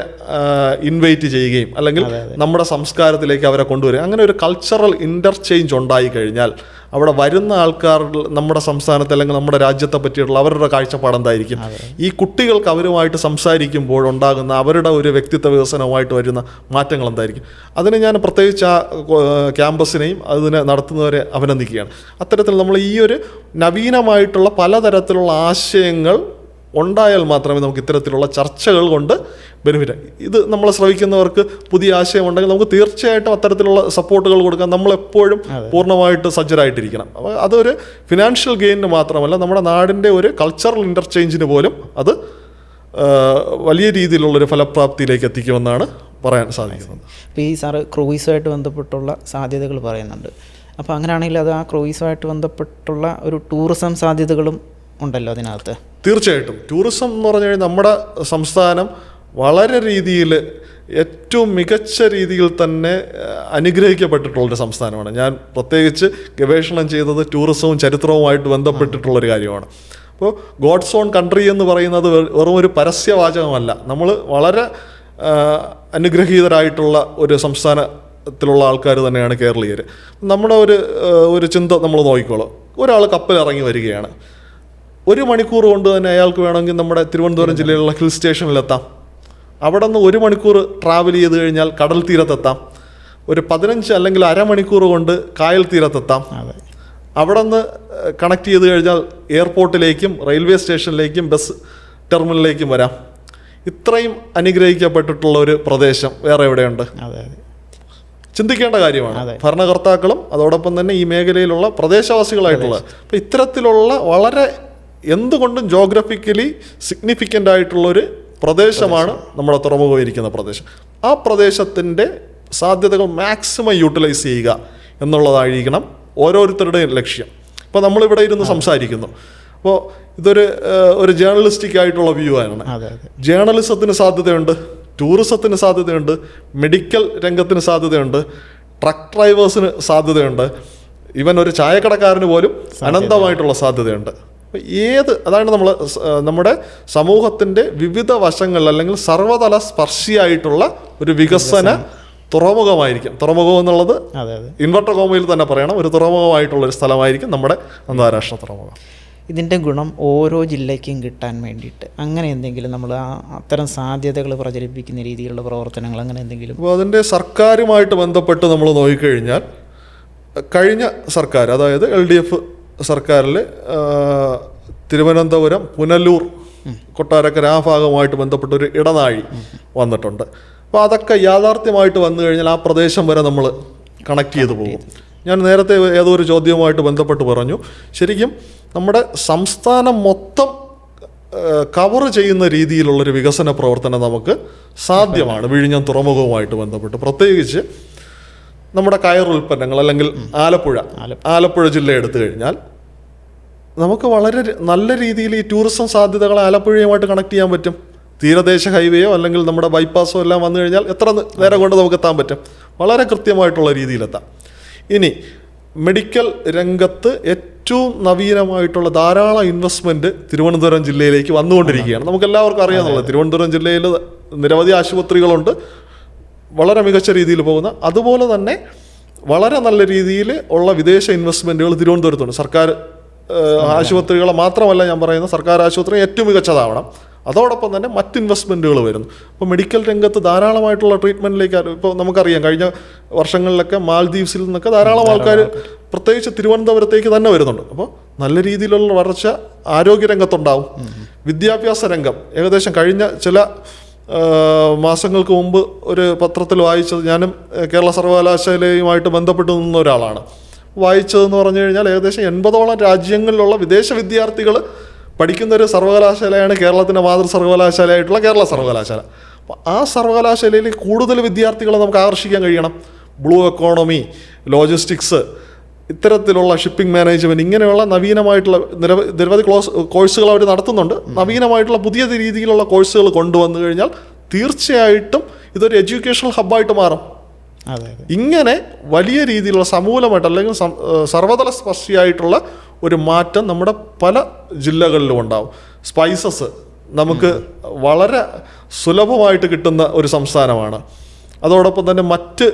ഇൻവൈറ്റ് ചെയ്യുകയും അല്ലെങ്കിൽ നമ്മുടെ സംസ്കാരത്തിലേക്ക് അവരെ കൊണ്ടുവരിക, അങ്ങനെ ഒരു കൾച്ചറൽ ഇൻ്റർചേഞ്ച് ഉണ്ടായി കഴിഞ്ഞാൽ അവിടെ വരുന്ന ആൾക്കാർ നമ്മുടെ സംസ്ഥാനത്തെ അല്ലെങ്കിൽ നമ്മുടെ രാജ്യത്തെ പറ്റിയിട്ടുള്ള അവരുടെ കാഴ്ചപ്പാട് എന്തായിരിക്കും? ഈ കുട്ടികൾക്ക് അവരുമായിട്ട് സംസാരിക്കുമ്പോഴുണ്ടാകുന്ന അവരുടെ ഒരു വ്യക്തിത്വ വികസനവുമായിട്ട് വരുന്ന മാറ്റങ്ങൾ എന്തായിരിക്കും? അതിന് ഞാൻ പ്രത്യേകിച്ച് ആ ക്യാമ്പസിനെയും അതിനെ നടത്തുന്നവരെ അഭിനന്ദിക്കുകയാണ്. അത്തരത്തിൽ നമ്മൾ ഈ ഒരു നവീനമായിട്ടുള്ള പലതരത്തിലുള്ള ആശയങ്ങൾ ഉണ്ടായാൽ മാത്രമേ നമുക്ക് ഇത്തരത്തിലുള്ള ചർച്ചകൾ കൊണ്ട് ബെനിഫിറ്റ്. ഇത് നമ്മളെ ശ്രവിക്കുന്നവർക്ക് പുതിയ ആശയം ഉണ്ടെങ്കിൽ നമുക്ക് തീർച്ചയായിട്ടും അത്തരത്തിലുള്ള സപ്പോർട്ടുകൾ കൊടുക്കാൻ നമ്മളെപ്പോഴും പൂർണ്ണമായിട്ട് സജ്ജരായിട്ടിരിക്കണം. അപ്പോൾ അതൊരു ഫിനാൻഷ്യൽ ഗെയിനിന് മാത്രമല്ല, നമ്മുടെ നാടിൻ്റെ ഒരു കൾച്ചറൽ ഇൻ്റർചേഞ്ചിന് പോലും അത് വലിയ രീതിയിലുള്ളൊരു ഫലപ്രാപ്തിയിലേക്ക് എത്തിക്കുമെന്നാണ് പറയാൻ സാധിക്കുന്നത്. ഇപ്പോൾ ഈ സാറ് ക്രൂയിസുമായിട്ട് ബന്ധപ്പെട്ടുള്ള സാധ്യതകൾ പറയുന്നുണ്ട്. അപ്പോൾ അങ്ങനെയാണെങ്കിൽ അത് ആ ക്രൂയിസുമായിട്ട് ബന്ധപ്പെട്ടുള്ള ഒരു ടൂറിസം സാധ്യതകളും ഉണ്ടല്ലോ അതിനകത്ത്. തീർച്ചയായിട്ടും ടൂറിസം എന്ന് പറഞ്ഞു കഴിഞ്ഞാൽ നമ്മുടെ സംസ്ഥാനം വളരെ രീതിയിൽ ഏറ്റവും മികച്ച രീതിയിൽ തന്നെ അനുഗ്രഹിക്കപ്പെട്ടിട്ടുള്ളൊരു സംസ്ഥാനമാണ്. ഞാൻ പ്രത്യേകിച്ച് ഗവേഷണം ചെയ്തത് ടൂറിസവും ചരിത്രവുമായിട്ട് ബന്ധപ്പെട്ടിട്ടുള്ളൊരു കാര്യമാണ്. അപ്പോൾ ഗോഡ്സ് ഓൺ കൺട്രി എന്ന് പറയുന്നത് വെറും ഒരു പരസ്യവാചകമല്ല. നമ്മൾ വളരെ അനുഗ്രഹീതരായിട്ടുള്ള ഒരു സംസ്ഥാനത്തിലുള്ള ആൾക്കാർ തന്നെയാണ് കേരളീയർ. നമ്മുടെ ഒരു ചിന്ത നമ്മൾ നോക്കിക്കോളാം. ഒരാൾ കപ്പൽ ഇറങ്ങി വരികയാണ്, 1 മണിക്കൂർ കൊണ്ട് തന്നെ അയാൾക്ക് വേണമെങ്കിൽ നമ്മുടെ തിരുവനന്തപുരം ജില്ലയിലുള്ള ഹിൽ സ്റ്റേഷനിലെത്താം. അവിടെ നിന്ന് 1 മണിക്കൂർ ട്രാവൽ ചെയ്ത് കഴിഞ്ഞാൽ കടൽ തീരത്തെത്താം. ഒരു 15 അല്ലെങ്കിൽ അരമണിക്കൂർ കൊണ്ട് കായൽ തീരത്തെത്താം. അവിടെ നിന്ന് കണക്ട് ചെയ്ത് കഴിഞ്ഞാൽ എയർപോർട്ടിലേക്കും റെയിൽവേ സ്റ്റേഷനിലേക്കും ബസ് ടെർമിനലിലേക്കും വരാം. ഇത്രയും അനുഗ്രഹിക്കപ്പെട്ടിട്ടുള്ള ഒരു പ്രദേശം വേറെ എവിടെയുണ്ട്? ചിന്തിക്കേണ്ട കാര്യമാണ് ഭരണകർത്താക്കളും അതോടൊപ്പം തന്നെ ഈ മേഖലയിലുള്ള പ്രദേശവാസികളായിട്ടുള്ള. അപ്പം ഇത്തരത്തിലുള്ള വളരെ എന്തുകൊണ്ടും ജോഗ്രഫിക്കലി സിഗ്നിഫിക്കൻ്റ് ആയിട്ടുള്ളൊരു പ്രദേശമാണ് നമ്മുടെ തുറമുഖം ഇരിക്കുന്ന പ്രദേശം. ആ പ്രദേശത്തിൻ്റെ സാധ്യതകൾ മാക്സിമം യൂട്ടിലൈസ് ചെയ്യുക എന്നുള്ളതായിരിക്കണം ഓരോരുത്തരുടെയും ലക്ഷ്യം. ഇപ്പോൾ നമ്മളിവിടെ ഇരുന്ന് സംസാരിക്കുന്നു. അപ്പോൾ ഇതൊരു ജേർണലിസ്റ്റിക് ആയിട്ടുള്ള വ്യൂ ആണ്. ജേർണലിസത്തിന് സാധ്യതയുണ്ട്, ടൂറിസത്തിന് സാധ്യതയുണ്ട്, മെഡിക്കൽ രംഗത്തിന് സാധ്യതയുണ്ട്, ട്രക്ക് ഡ്രൈവേഴ്സിന് സാധ്യതയുണ്ട്, ഈവൻ ഒരു ചായക്കടക്കാരന് പോലും അനന്തമായിട്ടുള്ള സാധ്യതയുണ്ട്. അതാണ് നമ്മുടെ സമൂഹത്തിൻ്റെ വിവിധ വശങ്ങളിൽ അല്ലെങ്കിൽ സർവ്വതല സ്പർശിയായിട്ടുള്ള ഒരു വികസന തുറമുഖമായിരിക്കും. തുറമുഖം എന്നുള്ളത് ഇൻവെർട്ടർ കോമയിൽ തന്നെ പറയണം, ഒരു തുറമുഖമായിട്ടുള്ളൊരു സ്ഥലമായിരിക്കും നമ്മുടെ അന്താരാഷ്ട്ര തുറമുഖം. ഇതിൻ്റെ ഗുണം ഓരോ ജില്ലയ്ക്കും കിട്ടാൻ വേണ്ടിയിട്ട് അങ്ങനെ എന്തെങ്കിലും നമ്മൾ അത്തരം സാധ്യതകൾ പ്രചരിപ്പിക്കുന്ന രീതിയിലുള്ള പ്രവർത്തനങ്ങൾ അങ്ങനെ എന്തെങ്കിലും? അപ്പോൾ അതിൻ്റെ സർക്കാരുമായിട്ട് ബന്ധപ്പെട്ട് നമ്മൾ നോക്കിക്കഴിഞ്ഞാൽ കഴിഞ്ഞ സർക്കാർ, അതായത് LDF സർക്കാരിൽ തിരുവനന്തപുരം പുനലൂർ കൊട്ടാരക്കര ആ ഭാഗമായിട്ട് ബന്ധപ്പെട്ടൊരു ഇടനാഴി വന്നിട്ടുണ്ട്. അപ്പോൾ അതൊക്കെ യാഥാർത്ഥ്യമായിട്ട് വന്നു കഴിഞ്ഞാൽ ആ പ്രദേശം വരെ നമ്മൾ കണക്ട് ചെയ്ത് പോകും. ഞാൻ നേരത്തെ ഏതോ ഒരു ചോദ്യവുമായിട്ട് ബന്ധപ്പെട്ട് പറഞ്ഞു, ശരിക്കും നമ്മുടെ സംസ്ഥാനം മൊത്തം കവർ ചെയ്യുന്ന രീതിയിലുള്ളൊരു വികസന പ്രവർത്തനം നമുക്ക് സാധ്യമാണ് വിഴിഞ്ഞം തുറമുഖവുമായിട്ട് ബന്ധപ്പെട്ട്. പ്രത്യേകിച്ച് നമ്മുടെ കയർ ഉൽപ്പന്നങ്ങൾ അല്ലെങ്കിൽ ആലപ്പുഴ ജില്ല എടുത്തു കഴിഞ്ഞാൽ നമുക്ക് വളരെ നല്ല രീതിയിൽ ഈ ടൂറിസം സാധ്യതകളെ ആലപ്പുഴയുമായിട്ട് കണക്ട് ചെയ്യാൻ പറ്റും. തീരദേശ ഹൈവേയോ അല്ലെങ്കിൽ നമ്മുടെ ബൈപ്പാസോ എല്ലാം വന്നു കഴിഞ്ഞാൽ എത്ര നേരം കൊണ്ട് നമുക്ക് എത്താൻ പറ്റും? വളരെ കൃത്യമായിട്ടുള്ള രീതിയിലെത്താം. ഇനി മെഡിക്കൽ രംഗത്ത് ഏറ്റവും നവീനമായിട്ടുള്ള ധാരാളം ഇൻവെസ്റ്റ്മെൻറ്റ് തിരുവനന്തപുരം ജില്ലയിലേക്ക് വന്നുകൊണ്ടിരിക്കുകയാണ്. നമുക്കെല്ലാവർക്കും അറിയാമെന്നുള്ളത് തിരുവനന്തപുരം ജില്ലയിൽ നിരവധി ആശുപത്രികളുണ്ട്, വളരെ മികച്ച രീതിയിൽ പോകുന്ന. അതുപോലെ തന്നെ വളരെ നല്ല രീതിയിൽ ഉള്ള വിദേശ ഇൻവെസ്റ്റ്മെൻറ്റുകൾ തിരുവനന്തപുരത്തുണ്ട്. സർക്കാർ ആശുപത്രികളെ മാത്രമല്ല ഞാൻ പറയുന്നത്, സർക്കാർ ആശുപത്രി ഏറ്റവും മികച്ചതാവണം. അതോടൊപ്പം തന്നെ മറ്റ് ഇൻവെസ്റ്റ്മെൻറ്റുകൾ വരുന്നു. അപ്പോൾ മെഡിക്കൽ രംഗത്ത് ധാരാളമായിട്ടുള്ള ട്രീറ്റ്മെൻറ്റിലേക്ക് ഇപ്പോൾ നമുക്കറിയാം കഴിഞ്ഞ വർഷങ്ങളിലൊക്കെ മാൽദീവ്സിൽ നിന്നൊക്കെ ധാരാളം ആൾക്കാർ പ്രത്യേകിച്ച് തിരുവനന്തപുരത്തേക്ക് തന്നെ വരുന്നുണ്ട്. അപ്പോൾ നല്ല രീതിയിലുള്ള വളർച്ച ആരോഗ്യരംഗത്തുണ്ടാവും. വിദ്യാഭ്യാസ രംഗം ഏകദേശം കഴിഞ്ഞ ചില മാസങ്ങൾക്ക് മുമ്പ് ഒരു പത്രത്തിൽ വായിച്ചത്, ഞാനും കേരള സർവകലാശാലയുമായിട്ട് ബന്ധപ്പെട്ട് നിന്ന ഒരാളാണ്, വായിച്ചതെന്ന് പറഞ്ഞു കഴിഞ്ഞാൽ ഏകദേശം 80ഓളം രാജ്യങ്ങളിലുള്ള വിദേശ വിദ്യാർത്ഥികൾ പഠിക്കുന്ന ഒരു സർവകലാശാലയാണ് കേരളത്തിൻ്റെ മാതൃ സർവകലാശാലയായിട്ടുള്ള കേരള സർവകലാശാല. അപ്പോൾ ആ സർവകലാശാലയിൽ കൂടുതൽ വിദ്യാർത്ഥികളെ നമുക്ക് ആകർഷിക്കാൻ കഴിയണം. ബ്ലൂ എക്കോണമി, ലോജിസ്റ്റിക്സ്, ഇത്തരത്തിലുള്ള ഷിപ്പിംഗ് മാനേജ്മെൻറ്റ്, ഇങ്ങനെയുള്ള നവീനമായിട്ടുള്ള നിരവധി കോഴ്സുകൾ അവർ നടത്തുന്നുണ്ട്. നവീനമായിട്ടുള്ള പുതിയ രീതിയിലുള്ള കോഴ്സുകൾ കൊണ്ടുവന്നു കഴിഞ്ഞാൽ തീർച്ചയായിട്ടും ഇതൊരു എഡ്യൂക്കേഷണൽ ഹബ്ബായിട്ട് മാറും. ഇങ്ങനെ വലിയ രീതിയിലുള്ള സമൂലമായിട്ട് അല്ലെങ്കിൽ സർവതല സ്പർശിയായിട്ടുള്ള ഒരു മാറ്റം നമ്മുടെ പല ജില്ലകളിലും ഉണ്ടാവും. സ്പൈസസ് നമുക്ക് വളരെ സുലഭമായിട്ട് കിട്ടുന്ന ഒരു സംസ്ഥാനമാണ്. അതോടൊപ്പം തന്നെ മറ്റ്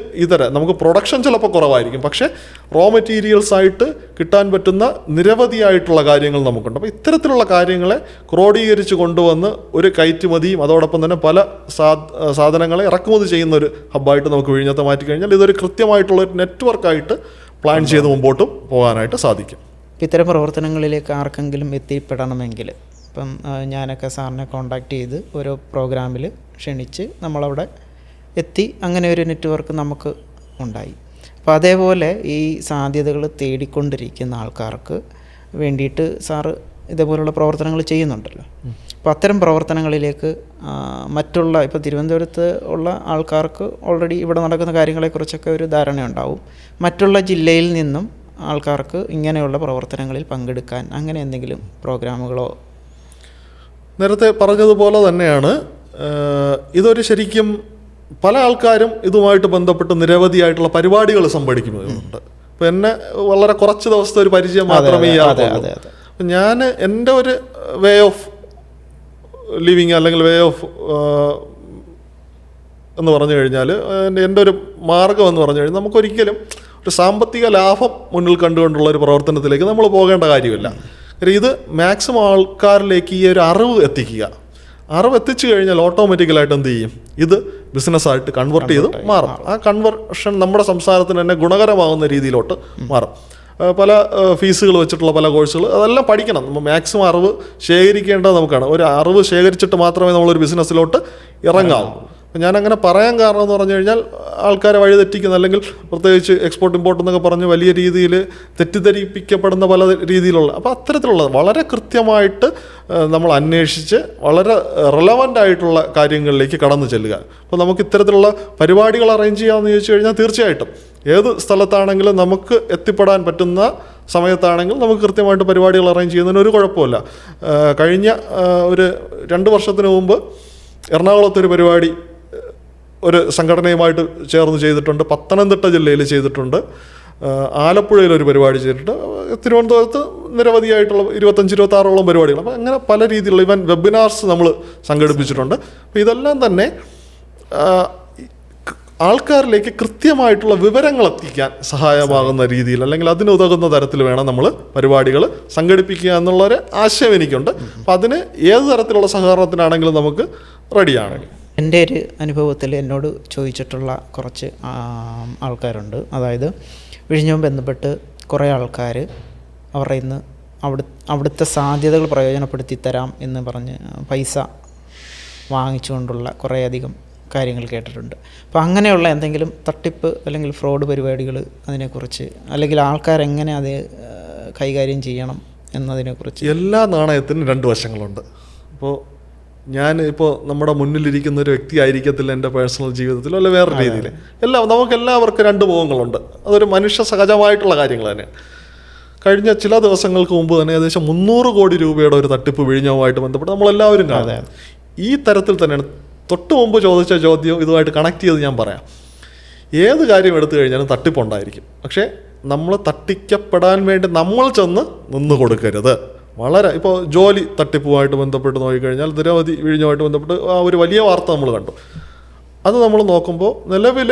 നമുക്ക് പ്രൊഡക്ഷൻ ചിലപ്പോൾ കുറവായിരിക്കും, പക്ഷേ റോ മെറ്റീരിയൽസ് ആയിട്ട് കിട്ടാൻ പറ്റുന്ന നിരവധിയായിട്ടുള്ള കാര്യങ്ങൾ നമുക്കുണ്ട്. അപ്പോൾ ഇത്തരത്തിലുള്ള കാര്യങ്ങളെ ക്രോഡീകരിച്ച് കൊണ്ടുവന്ന് ഒരു കയറ്റുമതിയും അതോടൊപ്പം തന്നെ പല സാധനങ്ങളെ ഇറക്കുമതി ചെയ്യുന്ന ഒരു ഹബ്ബായിട്ട് നമുക്ക് വിഴിഞ്ഞത്തെ മാറ്റിക്കഴിഞ്ഞാൽ ഇതൊരു കൃത്യമായിട്ടുള്ളൊരു നെറ്റ്വർക്കായിട്ട് പ്ലാൻ ചെയ്ത് മുമ്പോട്ടും പോകാനായിട്ട് സാധിക്കും. ഇത്തരം പ്രവർത്തനങ്ങളിലേക്ക് ആർക്കെങ്കിലും എത്തിപ്പെടണമെങ്കിൽ ഇപ്പം ഞാനൊക്കെ സാറിനെ കോണ്ടാക്ട് ചെയ്ത് ഓരോ പ്രോഗ്രാമിൽ ക്ഷണിച്ച് നമ്മളവിടെ എത്തി, അങ്ങനെ ഒരു നെറ്റ്വർക്ക് നമുക്ക് ഉണ്ടായി. അപ്പോൾ അതേപോലെ ഈ സാധ്യതകൾ തേടിക്കൊണ്ടിരിക്കുന്ന ആൾക്കാർക്ക് വേണ്ടിയിട്ട് സാറ് ഇതേപോലുള്ള പ്രവർത്തനങ്ങൾ ചെയ്യുന്നുണ്ടല്ലോ. അപ്പോൾ അത്തരം പ്രവർത്തനങ്ങളിലേക്ക് മറ്റുള്ള ഇപ്പോൾ തിരുവനന്തപുരത്ത് ഉള്ള ആൾക്കാർക്ക് ഓൾറെഡി ഇവിടെ നടക്കുന്ന കാര്യങ്ങളെക്കുറിച്ചൊക്കെ ഒരു ധാരണയുണ്ടാവും. മറ്റുള്ള ജില്ലയിൽ നിന്നും ആൾക്കാർക്ക് ഇങ്ങനെയുള്ള പ്രവർത്തനങ്ങളിൽ പങ്കെടുക്കാൻ അങ്ങനെ എന്തെങ്കിലും പ്രോഗ്രാമുകളോ? നേരത്തെ പറഞ്ഞതുപോലെ തന്നെയാണ്, ഇതൊരു ശരിക്കും പല ആൾക്കാരും ഇതുമായിട്ട് ബന്ധപ്പെട്ട് നിരവധിയായിട്ടുള്ള പരിപാടികൾ സംഘടിപ്പിക്കുന്നുണ്ട്. ഇപ്പോൾ എന്നെ വളരെ കുറച്ച് ദിവസത്തെ ഒരു പരിചയം മാത്രമേ ഞാൻ എൻ്റെ ഒരു വേ ഓഫ് ലിവിങ് അല്ലെങ്കിൽ വേ ഓഫ് എന്ന് പറഞ്ഞു കഴിഞ്ഞാൽ എൻ്റെ ഒരു മാർഗം എന്ന് പറഞ്ഞു കഴിഞ്ഞാൽ നമുക്കൊരിക്കലും ഒരു സാമ്പത്തിക ലാഭം മുന്നിൽ കണ്ടുകൊണ്ടുള്ള ഒരു പ്രവർത്തനത്തിലേക്ക് നമ്മൾ പോകേണ്ട കാര്യമില്ല. ഇത് മാക്സിമം ആൾക്കാരിലേക്ക് ഈ ഒരു അറിവ് എത്തിക്കുക. അറിവ് എത്തിച്ചു കഴിഞ്ഞാൽ ഓട്ടോമാറ്റിക്കലായിട്ട് എന്ത് ചെയ്യും, ഇത് ബിസിനസ്സായിട്ട് കൺവെർട്ട് ചെയ്ത് മാറും. ആ കൺവെർഷൻ നമ്മുടെ സംസ്ഥാനത്തിന് തന്നെ ഗുണകരമാകുന്ന രീതിയിലോട്ട് മാറും. പല ഫീസുകൾ വെച്ചിട്ടുള്ള പല കോഴ്സുകൾ അതെല്ലാം പഠിക്കണം. നമ്മൾ മാക്സിമം അറിവ് ശേഖരിക്കേണ്ടത് നമുക്കാണ്. ഒരു അറിവ് ശേഖരിച്ചിട്ട് മാത്രമേ നമ്മളൊരു ബിസിനസ്സിലോട്ട് ഇറങ്ങാവൂ. ഞാനങ്ങനെ പറയാൻ കാരണം എന്ന് പറഞ്ഞു കഴിഞ്ഞാൽ ആൾക്കാരെ വഴിതെറ്റിക്കുന്ന, അല്ലെങ്കിൽ പ്രത്യേകിച്ച് എക്സ്പോർട്ട് ഇമ്പോർട്ട് എന്നൊക്കെ പറഞ്ഞ് വലിയ രീതിയിൽ തെറ്റിദ്ധരിപ്പിക്കപ്പെടുന്ന പല രീതിയിലുള്ള, അപ്പോൾ അത്തരത്തിലുള്ള വളരെ കൃത്യമായിട്ട് നമ്മൾ അന്വേഷിച്ച് വളരെ റെലവൻ്റ് ആയിട്ടുള്ള കാര്യങ്ങളിലേക്ക് കടന്നു ചെല്ലുക. അപ്പോൾ നമുക്ക് ഇത്തരത്തിലുള്ള പരിപാടികൾ അറേഞ്ച് ചെയ്യാമെന്ന് ചോദിച്ചു കഴിഞ്ഞാൽ തീർച്ചയായിട്ടും ഏത് സ്ഥലത്താണെങ്കിലും നമുക്ക് എത്തിപ്പെടാൻ പറ്റുന്ന സമയത്താണെങ്കിൽ നമുക്ക് കൃത്യമായിട്ട് പരിപാടികൾ അറേഞ്ച് ചെയ്യുന്നതിന് ഒരു കുഴപ്പമില്ല. കഴിഞ്ഞ ഒരു 2 വർഷത്തിന് മുമ്പ് എറണാകുളത്തൊരു പരിപാടി ഒരു സംഘടനയുമായിട്ട് ചേർന്ന് ചെയ്തിട്ടുണ്ട്. പത്തനംതിട്ട ജില്ലയിൽ ചെയ്തിട്ടുണ്ട്. ആലപ്പുഴയിലൊരു പരിപാടി ചെയ്തിട്ടുണ്ട്. തിരുവനന്തപുരത്ത് നിരവധിയായിട്ടുള്ള 25-26ഓളം പരിപാടികൾ. അപ്പോൾ അങ്ങനെ പല രീതിയിലുള്ള ഇവൻ വെബിനാർസ് നമ്മൾ സംഘടിപ്പിച്ചിട്ടുണ്ട്. അപ്പോൾ ഇതെല്ലാം തന്നെ ആൾക്കാരിലേക്ക് കൃത്യമായിട്ടുള്ള വിവരങ്ങൾ എത്തിക്കാൻ സഹായമാകുന്ന രീതിയിൽ, അല്ലെങ്കിൽ അതിനുതകുന്ന തരത്തിൽ വേണം നമ്മൾ പരിപാടികൾ സംഘടിപ്പിക്കുക എന്നുള്ളൊരു ആശയം എനിക്കുണ്ട്. അപ്പം അതിന് ഏത് തരത്തിലുള്ള സഹകരണത്തിനാണെങ്കിലും നമുക്ക് റെഡിയാണ്. എൻ്റെ ഒരു അനുഭവത്തിൽ എന്നോട് ചോദിച്ചിട്ടുള്ള കുറച്ച് ആൾക്കാരുണ്ട്. അതായത് വിഴിഞ്ഞവും ബന്ധപ്പെട്ട് കുറേ ആൾക്കാർ അവരുടെ ഇന്ന് അവിടുത്തെ സാധ്യതകൾ പ്രയോജനപ്പെടുത്തി തരാം എന്ന് പറഞ്ഞ് പൈസ വാങ്ങിച്ചുകൊണ്ടുള്ള കുറേയധികം കാര്യങ്ങൾ കേട്ടിട്ടുണ്ട്. അപ്പോൾ അങ്ങനെയുള്ള എന്തെങ്കിലും തട്ടിപ്പ് അല്ലെങ്കിൽ ഫ്രോഡ് പരിപാടികൾ അതിനെക്കുറിച്ച്, അല്ലെങ്കിൽ ആൾക്കാരെങ്ങനെ അത് കൈകാര്യം ചെയ്യണം എന്നതിനെക്കുറിച്ച്? എല്ലാ നാണയത്തിനും 2 വശങ്ങളുണ്ട്. അപ്പോൾ ഞാൻ ഇപ്പോൾ നമ്മുടെ മുന്നിലിരിക്കുന്ന ഒരു വ്യക്തി ആയിരിക്കത്തില്ല എൻ്റെ പേഴ്സണൽ ജീവിതത്തിലോ അല്ല വേറെ രീതിയിൽ. നമുക്കെല്ലാവർക്കും 2 മുഖങ്ങളുണ്ട്. അതൊരു മനുഷ്യ സഹജമായിട്ടുള്ള കാര്യങ്ങൾ തന്നെയാണ്. കഴിഞ്ഞ ചില ദിവസങ്ങൾക്ക് മുമ്പ് തന്നെ ഏകദേശം 300 കോടി രൂപയുടെ ഒരു തട്ടിപ്പ് വിഴിഞ്ഞവുമായിട്ട് ബന്ധപ്പെട്ട് നമ്മളെല്ലാവരും കാണും. ഈ തരത്തിൽ തന്നെയാണ്. തൊട്ട് മുമ്പ് ചോദിച്ച ചോദ്യം ഇതുമായിട്ട് കണക്ട് ചെയ്ത് ഞാൻ പറയാം. ഏത് കാര്യം എടുത്തു കഴിഞ്ഞാലും തട്ടിപ്പുണ്ടായിരിക്കും. പക്ഷേ നമ്മൾ തട്ടിക്കപ്പെടാൻ വേണ്ടി നമ്മൾ ചെന്ന് നിന്ന് കൊടുക്കരുത്. വളരെ ഇപ്പോൾ ജോലി തട്ടിപ്പുമായിട്ട് ബന്ധപ്പെട്ട് നോക്കിക്കഴിഞ്ഞാൽ നിരവധി വിഴിഞ്ഞുമായിട്ട് ബന്ധപ്പെട്ട് ആ ഒരു വലിയ വാർത്ത നമ്മൾ കണ്ടു. അത് നമ്മൾ നോക്കുമ്പോൾ നിലവിൽ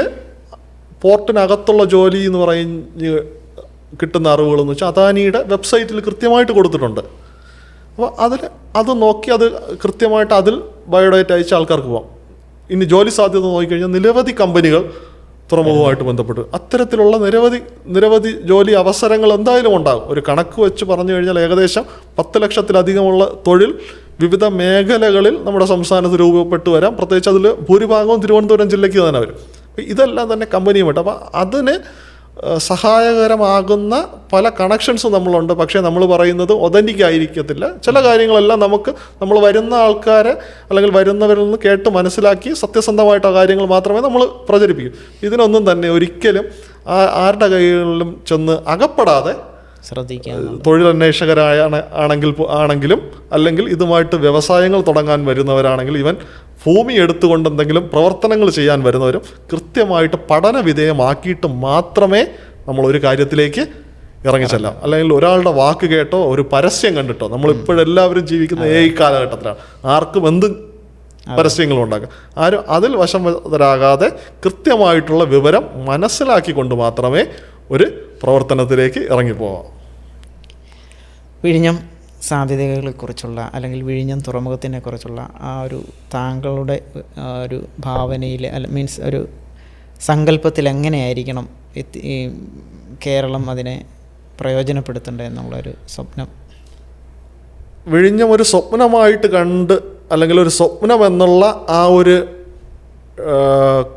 പോർട്ടിനകത്തുള്ള ജോലി എന്ന് പറഞ്ഞ് കിട്ടുന്ന അറിവുകളെന്ന് വെച്ചാൽ അദാനിയുടെ വെബ്സൈറ്റിൽ കൃത്യമായിട്ട് കൊടുത്തിട്ടുണ്ട്. അപ്പോൾ അത് നോക്കി അത് കൃത്യമായിട്ട് അതിൽ ബയോഡേറ്റ അയച്ച ആൾക്കാർക്ക് പോകാം. ഇനി ജോലി സാധ്യത നോക്കിക്കഴിഞ്ഞാൽ നിരവധി കമ്പനികൾ തുറമുഖവുമായിട്ട് ബന്ധപ്പെട്ട് അത്തരത്തിലുള്ള നിരവധി ജോലി അവസരങ്ങൾ എന്തായാലും ഉണ്ടാകും. ഒരു കണക്ക് വെച്ച് പറഞ്ഞു കഴിഞ്ഞാൽ ഏകദേശം 10 ലക്ഷത്തിലധികമുള്ള തൊഴിൽ വിവിധ മേഖലകളിൽ നമ്മുടെ സംസ്ഥാനത്ത് രൂപപ്പെട്ടു വരാം. പ്രത്യേകിച്ച് അതിൽ ഭൂരിഭാഗവും തിരുവനന്തപുരം ജില്ലയ്ക്ക് തന്നെ വരും. ഇതെല്ലാം തന്നെ കമ്പനിയുമായിട്ട്. അപ്പോൾ അതിന് സഹായകരമാകുന്ന പല കണക്ഷൻസും നമ്മളുണ്ട്. പക്ഷേ നമ്മൾ പറയുന്നത് ഒതൻറ്റിക് ആയിരിക്കത്തില്ല. ചില കാര്യങ്ങളെല്ലാം നമ്മൾ വരുന്ന ആൾക്കാരെ അല്ലെങ്കിൽ വരുന്നവരിൽ നിന്ന് കേട്ട് മനസ്സിലാക്കി സത്യസന്ധമായിട്ട് ആ കാര്യങ്ങൾ മാത്രമേ നമ്മൾ പ്രചരിപ്പിക്കൂ. ഇതിനൊന്നും തന്നെ ഒരിക്കലും ആരുടെ കൈകളിലും ചെന്ന് അകപ്പെടാതെ ശ്രദ്ധിക്കുക. തൊഴിലന്വേഷകരാണെങ്കിലും അല്ലെങ്കിൽ ഇതുമായിട്ട് വ്യവസായങ്ങൾ തുടങ്ങാൻ വരുന്നവരാണെങ്കിൽ ഇവൻ ഭൂമി എടുത്തുകൊണ്ട് എന്തെങ്കിലും പ്രവർത്തനങ്ങൾ ചെയ്യാൻ വരുന്നവരും കൃത്യമായിട്ട് പഠന വിധേയമാക്കിയിട്ട് മാത്രമേ നമ്മളൊരു കാര്യത്തിലേക്ക് ഇറങ്ങിച്ചെല്ലാം. അല്ലെങ്കിൽ ഒരാളുടെ വാക്ക് കേട്ടോ ഒരു പരസ്യം കണ്ടിട്ടോ, നമ്മളിപ്പോഴെല്ലാവരും ജീവിക്കുന്ന ഈ കാലഘട്ടത്തിലാണ്. ആർക്കും എന്തും പരസ്യങ്ങളും ഉണ്ടാക്കുക. ആരും അതിൽ വശംവദരാകാതെ കൃത്യമായിട്ടുള്ള വിവരം മനസ്സിലാക്കിക്കൊണ്ട് മാത്രമേ ഒരു പ്രവർത്തനത്തിലേക്ക് ഇറങ്ങിപ്പോവാം. വിഴിഞ്ഞം സാധ്യതകളെക്കുറിച്ചുള്ള അല്ലെങ്കിൽ വിഴിഞ്ഞം തുറമുഖത്തിനെ കുറിച്ചുള്ള ആ ഒരു താങ്കളുടെ ഒരു ഭാവനയിൽ മീൻസ് ഒരു സങ്കല്പത്തിൽ എങ്ങനെയായിരിക്കണം ഈ കേരളം അതിനെ പ്രയോജനപ്പെടുത്തേണ്ടത് എന്നുള്ളൊരു സ്വപ്നം? വിഴിഞ്ഞം ഒരു സ്വപ്നമായിട്ട് കണ്ട് അല്ലെങ്കിൽ ഒരു സ്വപ്നം എന്നുള്ള ആ ഒരു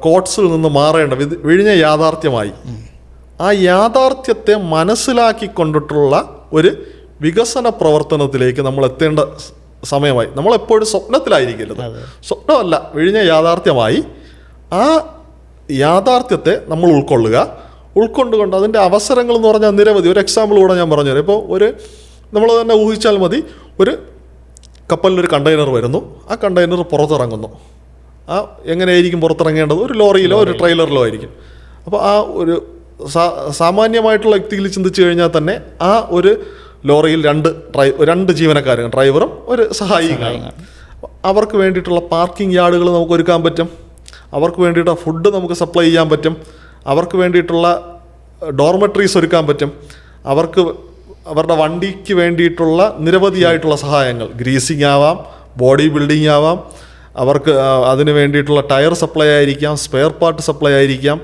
കോട്സിൽ നിന്ന് മാറേണ്ട വിഴിഞ്ഞ യാഥാർത്ഥ്യമായി. ആ യാഥാർത്ഥ്യത്തെ മനസ്സിലാക്കിക്കൊണ്ടിട്ടുള്ള ഒരു വികസന പ്രവർത്തനത്തിലേക്ക് നമ്മൾ എത്തേണ്ട സമയമായി. നമ്മളെപ്പോഴും സ്വപ്നത്തിലായിരിക്കരുത്. സ്വപ്നമല്ല, വിഴിഞ്ഞ യാഥാർത്ഥ്യമായി. ആ യാഥാർത്ഥ്യത്തെ നമ്മൾ ഉൾക്കൊള്ളുക. ഉൾക്കൊണ്ടുകൊണ്ട് അതിൻ്റെ അവസരങ്ങൾ എന്ന് പറഞ്ഞാൽ നിരവധി. ഒരു എക്സാമ്പിൾ കൂടെ ഞാൻ പറഞ്ഞുതരാം. ഇപ്പോൾ നമ്മൾ തന്നെ ഊഹിച്ചാൽ മതി, ഒരു കപ്പലിലൊരു കണ്ടെയ്നർ വരുന്നു, ആ കണ്ടെയ്നർ പുറത്തിറങ്ങുന്നു. എങ്ങനെയായിരിക്കും പുറത്തിറങ്ങേണ്ടത്? ഒരു ലോറിയിലോ ഒരു ട്രെയിലറിലോ ആയിരിക്കും. അപ്പോൾ ആ ഒരു സാമാന്യമായിട്ടുള്ള വ്യക്തിയിൽ ചിന്തിച്ചു കഴിഞ്ഞാൽ തന്നെ ആ ഒരു ലോറിയിൽ രണ്ട് ജീവനക്കാരും, ഡ്രൈവറും ഒരു സഹായിയും. അവർക്ക് വേണ്ടിയിട്ടുള്ള പാർക്കിംഗ് യാർഡുകൾ നമുക്ക് ഒരുക്കാൻ പറ്റും, അവർക്ക് വേണ്ടിയിട്ട് ഫുഡ് നമുക്ക് സപ്ലൈ ചെയ്യാൻ പറ്റും, അവർക്ക് വേണ്ടിയിട്ടുള്ള ഡോർമെട്രീസ് ഒരുക്കാൻ പറ്റും, അവരുടെ വണ്ടിക്ക് വേണ്ടിയിട്ടുള്ള നിരവധിയായിട്ടുള്ള സഹായങ്ങൾ, ഗ്രീസിങ് ആവാം, ബോഡി ബിൽഡിംഗ് ആവാം, അവർക്ക് അതിന് വേണ്ടിയിട്ടുള്ള ടയർ സപ്ലൈ ആയിരിക്കാം, സ്പെയർ പാർട്ട് സപ്ലൈ ആയിരിക്കാം,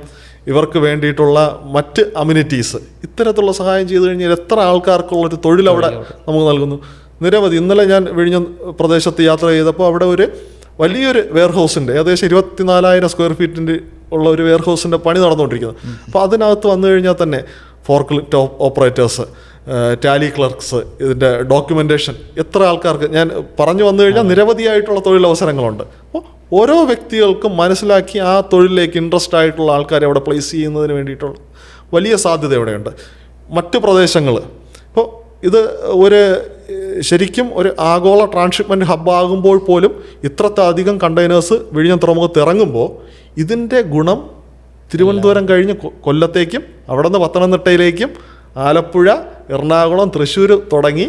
ഇവർക്ക് വേണ്ടിയിട്ടുള്ള മറ്റ് അമ്യൂണിറ്റീസ്, ഇത്തരത്തിലുള്ള സഹായം ചെയ്തു കഴിഞ്ഞാൽ എത്ര ആൾക്കാർക്കുള്ളൊരു തൊഴിൽ അവിടെ നമുക്ക് നൽകുന്നു. നിരവധി. ഇന്നലെ ഞാൻ വിഴിഞ്ഞം പ്രദേശത്ത് യാത്ര ചെയ്തപ്പോൾ അവിടെ ഒരു വലിയൊരു വെയർഹൗസിൻ്റെ ഏകദേശം 24,000 സ്ക്വയർ ഫീറ്റിൻ്റെ ഉള്ള ഒരു വെയർഹൗസിൻ്റെ പണി നടന്നുകൊണ്ടിരിക്കുന്നത്. അപ്പോൾ അതിനകത്ത് വന്നു കഴിഞ്ഞാൽ തന്നെ ഫോർക്ക് ഓപ്പറേറ്റേഴ്സ്, ടാലി ക്ലർക്സ്, ഇതിൻ്റെ ഡോക്യുമെൻറ്റേഷൻ, എത്ര ആൾക്കാർക്ക് ഞാൻ പറഞ്ഞു വന്നു കഴിഞ്ഞാൽ നിരവധിയായിട്ടുള്ള തൊഴിലവസരങ്ങളുണ്ട്. അപ്പോൾ ഓരോ വ്യക്തികൾക്കും മനസ്സിലാക്കി ആ തൊഴിലിലേക്ക് ഇൻട്രസ്റ്റ് ആയിട്ടുള്ള ആൾക്കാരെ അവിടെ പ്ലേസ് ചെയ്യുന്നതിന് വേണ്ടിയിട്ടുള്ള വലിയ സാധ്യത ഇവിടെയുണ്ട്. മറ്റ് പ്രദേശങ്ങൾ ഇപ്പോൾ ഇത് ശരിക്കും ഒരു ആഗോള ട്രാൻസ്ഷിപ്മെൻറ്റ് ഹബ്ബാകുമ്പോൾ പോലും ഇത്രയധികം കണ്ടെയ്നേഴ്സ് വിഴിഞ്ഞം തുറമുഖത്ത് ഇറങ്ങുമ്പോൾ ഇതിൻ്റെ ഗുണം തിരുവനന്തപുരം കഴിഞ്ഞ് കൊല്ലത്തേക്കും അവിടെ നിന്ന് പത്തനംതിട്ടയിലേക്കും ആലപ്പുഴ, എറണാകുളം, തൃശ്ശൂർ തുടങ്ങി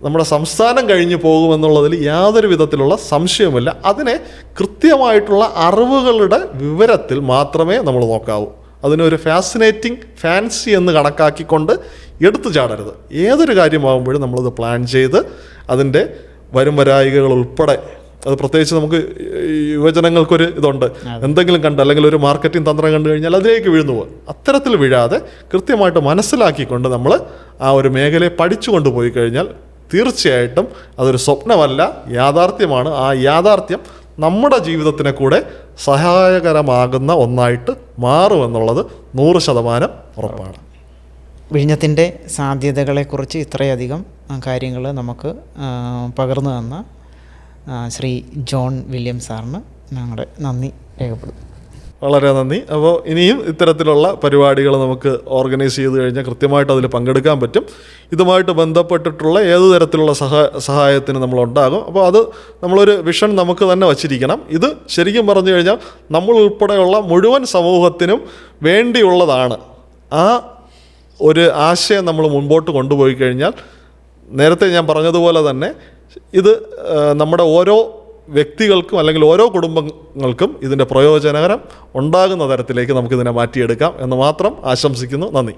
നമ്മുടെ സംസ്ഥാനം കഴിഞ്ഞ് പോകുമെന്നുള്ളതിൽ യാതൊരു വിധത്തിലുള്ള സംശയവുമില്ല. അതിനെ കൃത്യമായിട്ടുള്ള അറിവുകളുടെ വിവരത്തിൽ മാത്രമേ നമ്മൾ നോക്കാവൂ. അതിനൊരു ഫാൻസി എന്ന് കണക്കാക്കിക്കൊണ്ട് എടുത്തു ചാടരുത്. ഏതൊരു കാര്യമാകുമ്പോഴും നമ്മളത് പ്ലാൻ ചെയ്ത് അതിൻ്റെ വരായികകൾ ഉൾപ്പെടെ, അത് പ്രത്യേകിച്ച് നമുക്ക് യുവജനങ്ങൾക്കൊരു ഇതുണ്ട്, എന്തെങ്കിലും കണ്ട് അല്ലെങ്കിൽ ഒരു മാർക്കറ്റിംഗ് തന്ത്രം കണ്ടു കഴിഞ്ഞാൽ അതിലേക്ക് വീഴുന്നു പോകും. അത്തരത്തിൽ വീഴാതെ കൃത്യമായിട്ട് മനസ്സിലാക്കിക്കൊണ്ട് നമ്മൾ ആ ഒരു മേഖലയെ പഠിച്ചു കൊണ്ടുപോയി കഴിഞ്ഞാൽ തീർച്ചയായിട്ടും അതൊരു സ്വപ്നമല്ല, യാഥാർത്ഥ്യമാണ്. ആ യാഥാർത്ഥ്യം നമ്മുടെ ജീവിതത്തിനെ കൂടെ സഹായകരമാകുന്ന ഒന്നായിട്ട് മാറുമെന്നുള്ളത് 100% ഉറപ്പാണ്. വിഴിഞ്ഞത്തിൻ്റെ സാധ്യതകളെക്കുറിച്ച് ഇത്രയധികം കാര്യങ്ങൾ നമുക്ക് പകർന്നു തന്ന ശ്രീ ജോൺ വില്യം സാറിന് ഞങ്ങളുടെ നന്ദി രേഖപ്പെടുത്തുന്നു. വളരെ നന്ദി. അപ്പോൾ ഇനിയും ഇത്തരത്തിലുള്ള പരിപാടികൾ നമുക്ക് ഓർഗനൈസ് ചെയ്ത് കഴിഞ്ഞാൽ കൃത്യമായിട്ട് അതിൽ പങ്കെടുക്കാൻ പറ്റും. ഇതുമായിട്ട് ബന്ധപ്പെട്ടിട്ടുള്ള ഏതു തരത്തിലുള്ള സഹായത്തിന് നമ്മളുണ്ടാകും. അപ്പോൾ അത് നമ്മളൊരു വിഷൻ നമുക്ക് തന്നെ വച്ചിരിക്കണം. ഇത് ശരിക്കും പറഞ്ഞു കഴിഞ്ഞാൽ നമ്മൾ ഉൾപ്പെടെയുള്ള മുഴുവൻ സമൂഹത്തിനും വേണ്ടിയുള്ളതാണ്. ആ ഒരു ആശയം നമ്മൾ മുൻപോട്ട് കൊണ്ടുപോയി കഴിഞ്ഞാൽ നേരത്തെ ഞാൻ പറഞ്ഞതുപോലെ തന്നെ ഇത് നമ്മുടെ ഓരോ വ്യക്തികൾക്കും അല്ലെങ്കിൽ ഓരോ കുടുംബങ്ങൾക്കും ഇതിൻ്റെ പ്രയോജനകരം ഉണ്ടാകുന്ന തരത്തിലേക്ക് നമുക്കിതിനെ മാറ്റിയെടുക്കാം എന്ന് മാത്രം ആശംസിക്കുന്നു. നന്ദി.